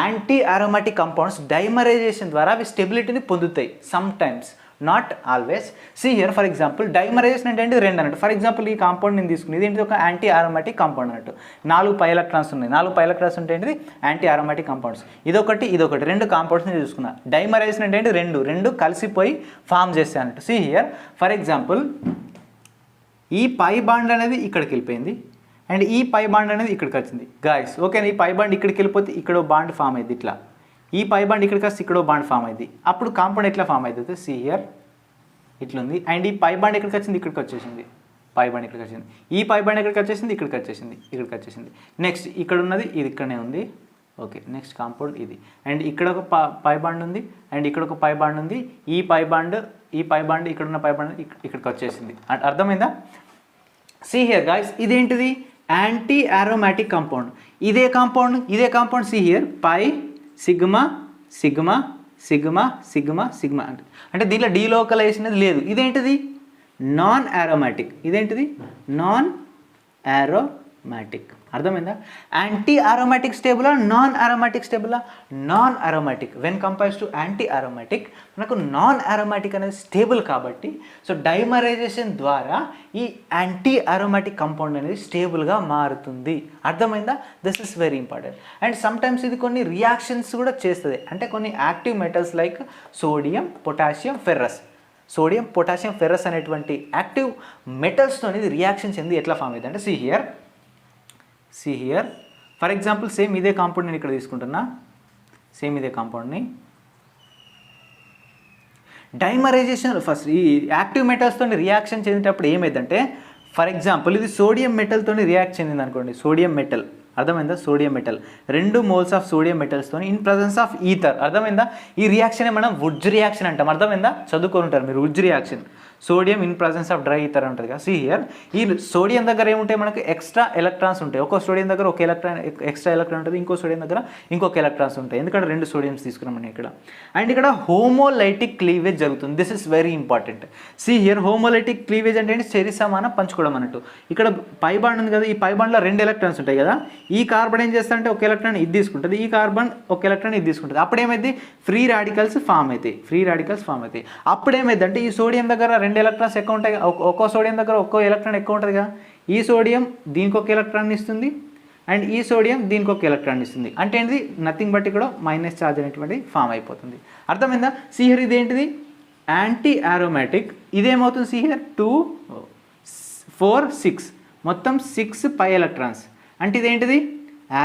Anti aromatic compounds dimerization ద్వారా అవి స్టెబిలిటీని పొందుతాయి. Sometimes, not always. See here for example, dimerization అంటే రెండు అన్నట్టు. ఫర్ ఎగ్జాంపుల్ ఈ కాంపౌండ్ నేను తీసుకుని ఇది ఏంటి, ఒక యాంటీ అరోమాటిక్ కాంపౌండ్ అన్నట్టు. 4 పై ఎలక్ట్రాన్స్ ఉన్నాయి. 4 పై ఎలక్ట్రాన్స్ ఉంటే ఏంటిది, యాంటీ అరోమాటిక్ కాంపౌండ్స్. ఇదొకటి 2 కాంపౌండ్స్ నేను చూసుకున్నా. డైమరైజేషన్ అంటే ఏంటి, రెండు కలిసిపోయి ఫామ్ చేస్తాయి అన్నట్టు. సీ హియర్ ఫర్ ఎగ్జాంపుల్, ఈ పై బాండ్ అనేది ఇక్కడికి వెళ్ళిపోయింది అండ్ ఈ పై బాండ్ అనేది ఇక్కడికి వచ్చింది గాయస్. ఓకేనా, ఈ పై బాండ్ ఇక్కడికి వెళ్ళిపోతే ఇక్కడ బాండ్ ఫామ్ అయింది ఇట్లా. ఈ పై బాండ్ ఇక్కడికి వస్తే ఇక్కడ బాండ్ ఫామ్ అయింది. అప్పుడు కాంపౌండ్ ఎట్లా ఫామ్ అవుతుంది, సీ హియర్ ఇట్లుంది. అండ్ ఈ పై బాండ్ ఎక్కడికి వచ్చింది, ఇక్కడికి వచ్చేసింది. పై బాండ్ ఇక్కడికి వచ్చింది. ఈ పై బాండ్ ఎక్కడికి వచ్చేసింది, ఇక్కడికి వచ్చేసింది. నెక్స్ట్ ఇక్కడ ఉన్నది ఇది ఇక్కడనే ఉంది. ఓకే, నెక్స్ట్ కాంపౌండ్ ఇది. అండ్ ఇక్కడ ఒక పై బాండ్ ఉంది అండ్ ఇక్కడ ఒక పై బాండ్ ఉంది. ఈ పై బాండ్ ఇక్కడ ఉన్న పై బాండ్ ఇక్కడికి వచ్చేసింది. అర్థమైందా? సీ హియర్ గాయ్స్, ఇదేంటిది, యాంటీ అరోమాటిక్ కాంపౌండ్. ఇదే compound see here, pi sigma sigma sigma sigma sigma అంటే దీంట్లో డీలోకలైజేషన్ అనేది లేదు. ఇదేంటిది, నాన్ అరోమాటిక్. Non aromatic. అర్థమైందా? యాంటీ అరోమాటిక్ స్టేబులా, నాన్ అరోమాటిక్ స్టేబులా? Non aromatic. When compares to anti aromatic, మనకు నాన్ అరోమాటిక్ అనేది స్టేబుల్ కాబట్టి సో డైమరైజేషన్ ద్వారా ఈ యాంటీ అరోమాటిక్ కాంపౌండ్ అనేది స్టేబుల్గా మారుతుంది. అర్థమైందా? This is very important. And sometimes ఇది కొన్ని రియాక్షన్స్ కూడా చేస్తుంది. అంటే కొన్ని active metals like sodium, potassium, ferrous అనేటువంటి యాక్టివ్ మెటల్స్తో ఇది రియాక్షన్ చెంది ఎట్లా ఫామ్ అవుతుంది అంటే see here for example, same ఇదే కాంపౌండ్ నేను ఇక్కడ తీసుకుంటున్నా. సేమ్ ఇదే కాంపౌండ్ని డైమరైజేషన్ ఫస్ట్ ఈ యాక్టివ్ మెటల్స్తో రియాక్షన్ చెందేటప్పుడు ఏమైందంటే, ఫర్ ఎగ్జాంపుల్ ఇది సోడియం మెటల్తో రియాక్ట్ చెందింది అనుకోండి. సోడియం మెటల్, అర్థమైందా? Sodium metal 2 moles of sodium మెటల్స్తో ఇన్ ప్రజెన్స్ ఆఫ్ ఈథర్. అర్థమైందా? ఈ రియాక్షన్ మనం వుడ్జ్ రియాక్షన్ అంటాం. అర్థమైందా? చదువుకొని ఉంటారు మీరు, Wurtz reaction. Sodium in presence of dry ether ఉంటుంది కదా. సీ హియర్, ఈ సోడియం దగ్గర ఏముంటాయి, మనకు ఎక్స్ట్రా ఎలక్ట్రాన్స్ ఉంటాయి. ఒక సోడియం దగ్గర ఒక ఎక్స్ట్రా ఎలక్ట్రాన్ ఉంటుంది, ఇంకో సోడియం దగ్గర ఇంకొక ఎలక్ట్రాన్స్ ఉంటాయి. ఎందుకంటే 2 సోడియంస్ తీసుకున్నాం ఇక్కడ. అండ్ ఇక్కడ హోమోలైటిక్ క్లీవేజ్ జరుగుతుంది. This is very important. See here, homolytic cleavage అంటే ఏంటి, సరి సమానం పంచుకోవడం అన్నట్టు. ఇక్కడ పై బాండ్ ఉంది కదా, ఈ పై బాండ్లో 2 ఎలక్ట్రాన్స్ ఉంటాయి కదా. ఈ కార్బన్ ఏం చేస్తా అంటే ఒక ఎలక్ట్రాన్ ఇది తీసుకుంటుంది, ఈ కార్బన్ ఒక ఎలక్ట్రాన్ ఇది తీసుకుంటుంది. అప్పుడు ఏమైంది, ఫ్రీ రాడికల్స్ ఫామ్ అవుతాయి. అప్పుడు ఏమైంది అంటే ఈ సోడియం దగ్గర 2 ఎలక్ట్రాన్స్ ఎక్కువ ఉంటాయి, ఒక్కో సోడియం దగ్గర ఒక్కో ఎలక్ట్రాన్ ఎక్కువ ఉంటుంది కదా. ఈ సోడియం దీనికి ఒక ఎలక్ట్రాన్ ఇస్తుంది అండ్ ఈ సోడియం దీనికి ఒక ఎలక్ట్రాన్ ఇస్తుంది. అంటే ఏంటిది, నథింగ్ బట్ ఇక్కడ మైనస్ ఛార్జ్ అనేటువంటి ఫామ్ అయిపోతుంది. అర్థమైందా? సీ హియర్ ఇదేంటిది, యాంటీ అరోమాటిక్. ఇదేమవుతుంది, సీ హియర్ 2 4 6 మొత్తం 6 పై ఎలక్ట్రాన్స్. అంటే ఇదేంటిది,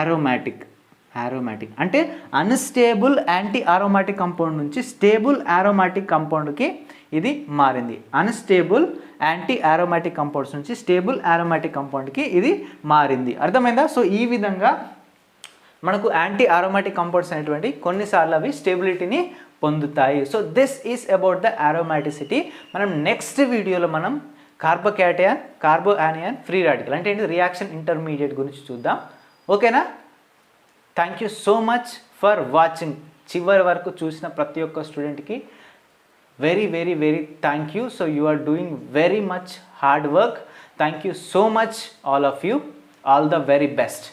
అరోమాటిక్ అంటే అన్స్టేబుల్ యాంటీ అరోమాటిక్ కాంపౌండ్ నుంచి స్టేబుల్ అరోమాటిక్ కాంపౌండ్కి ఇది మారింది. అన్స్టేబుల్ యాంటీ అరోమాటిక్ కాంపౌండ్స్ నుంచి స్టేబుల్ అరోమాటిక్ కాంపౌండ్కి ఇది మారింది. అర్థమైందా? సో ఈ విధంగా మనకు యాంటీ అరోమాటిక్ కాంపౌండ్స్ అనేటువంటి కొన్నిసార్లు అవి స్టెబిలిటీని పొందుతాయి. So this is about the aromaticity. మనం నెక్స్ట్ వీడియోలో మనం కార్బోకాటయాన్, కార్బోయానియన్, ఫ్రీ రాడికల్ అంటే ఏంటి, రియాక్షన్ ఇంటర్మీడియట్ గురించి చూద్దాం. ఓకేనా? Thank you so much for watching. చివరి వరకు చూసిన ప్రతి ఒక్క స్టూడెంట్కి very very very thank you. So you are doing very much hard work. Thank you so much all of you. All the very best.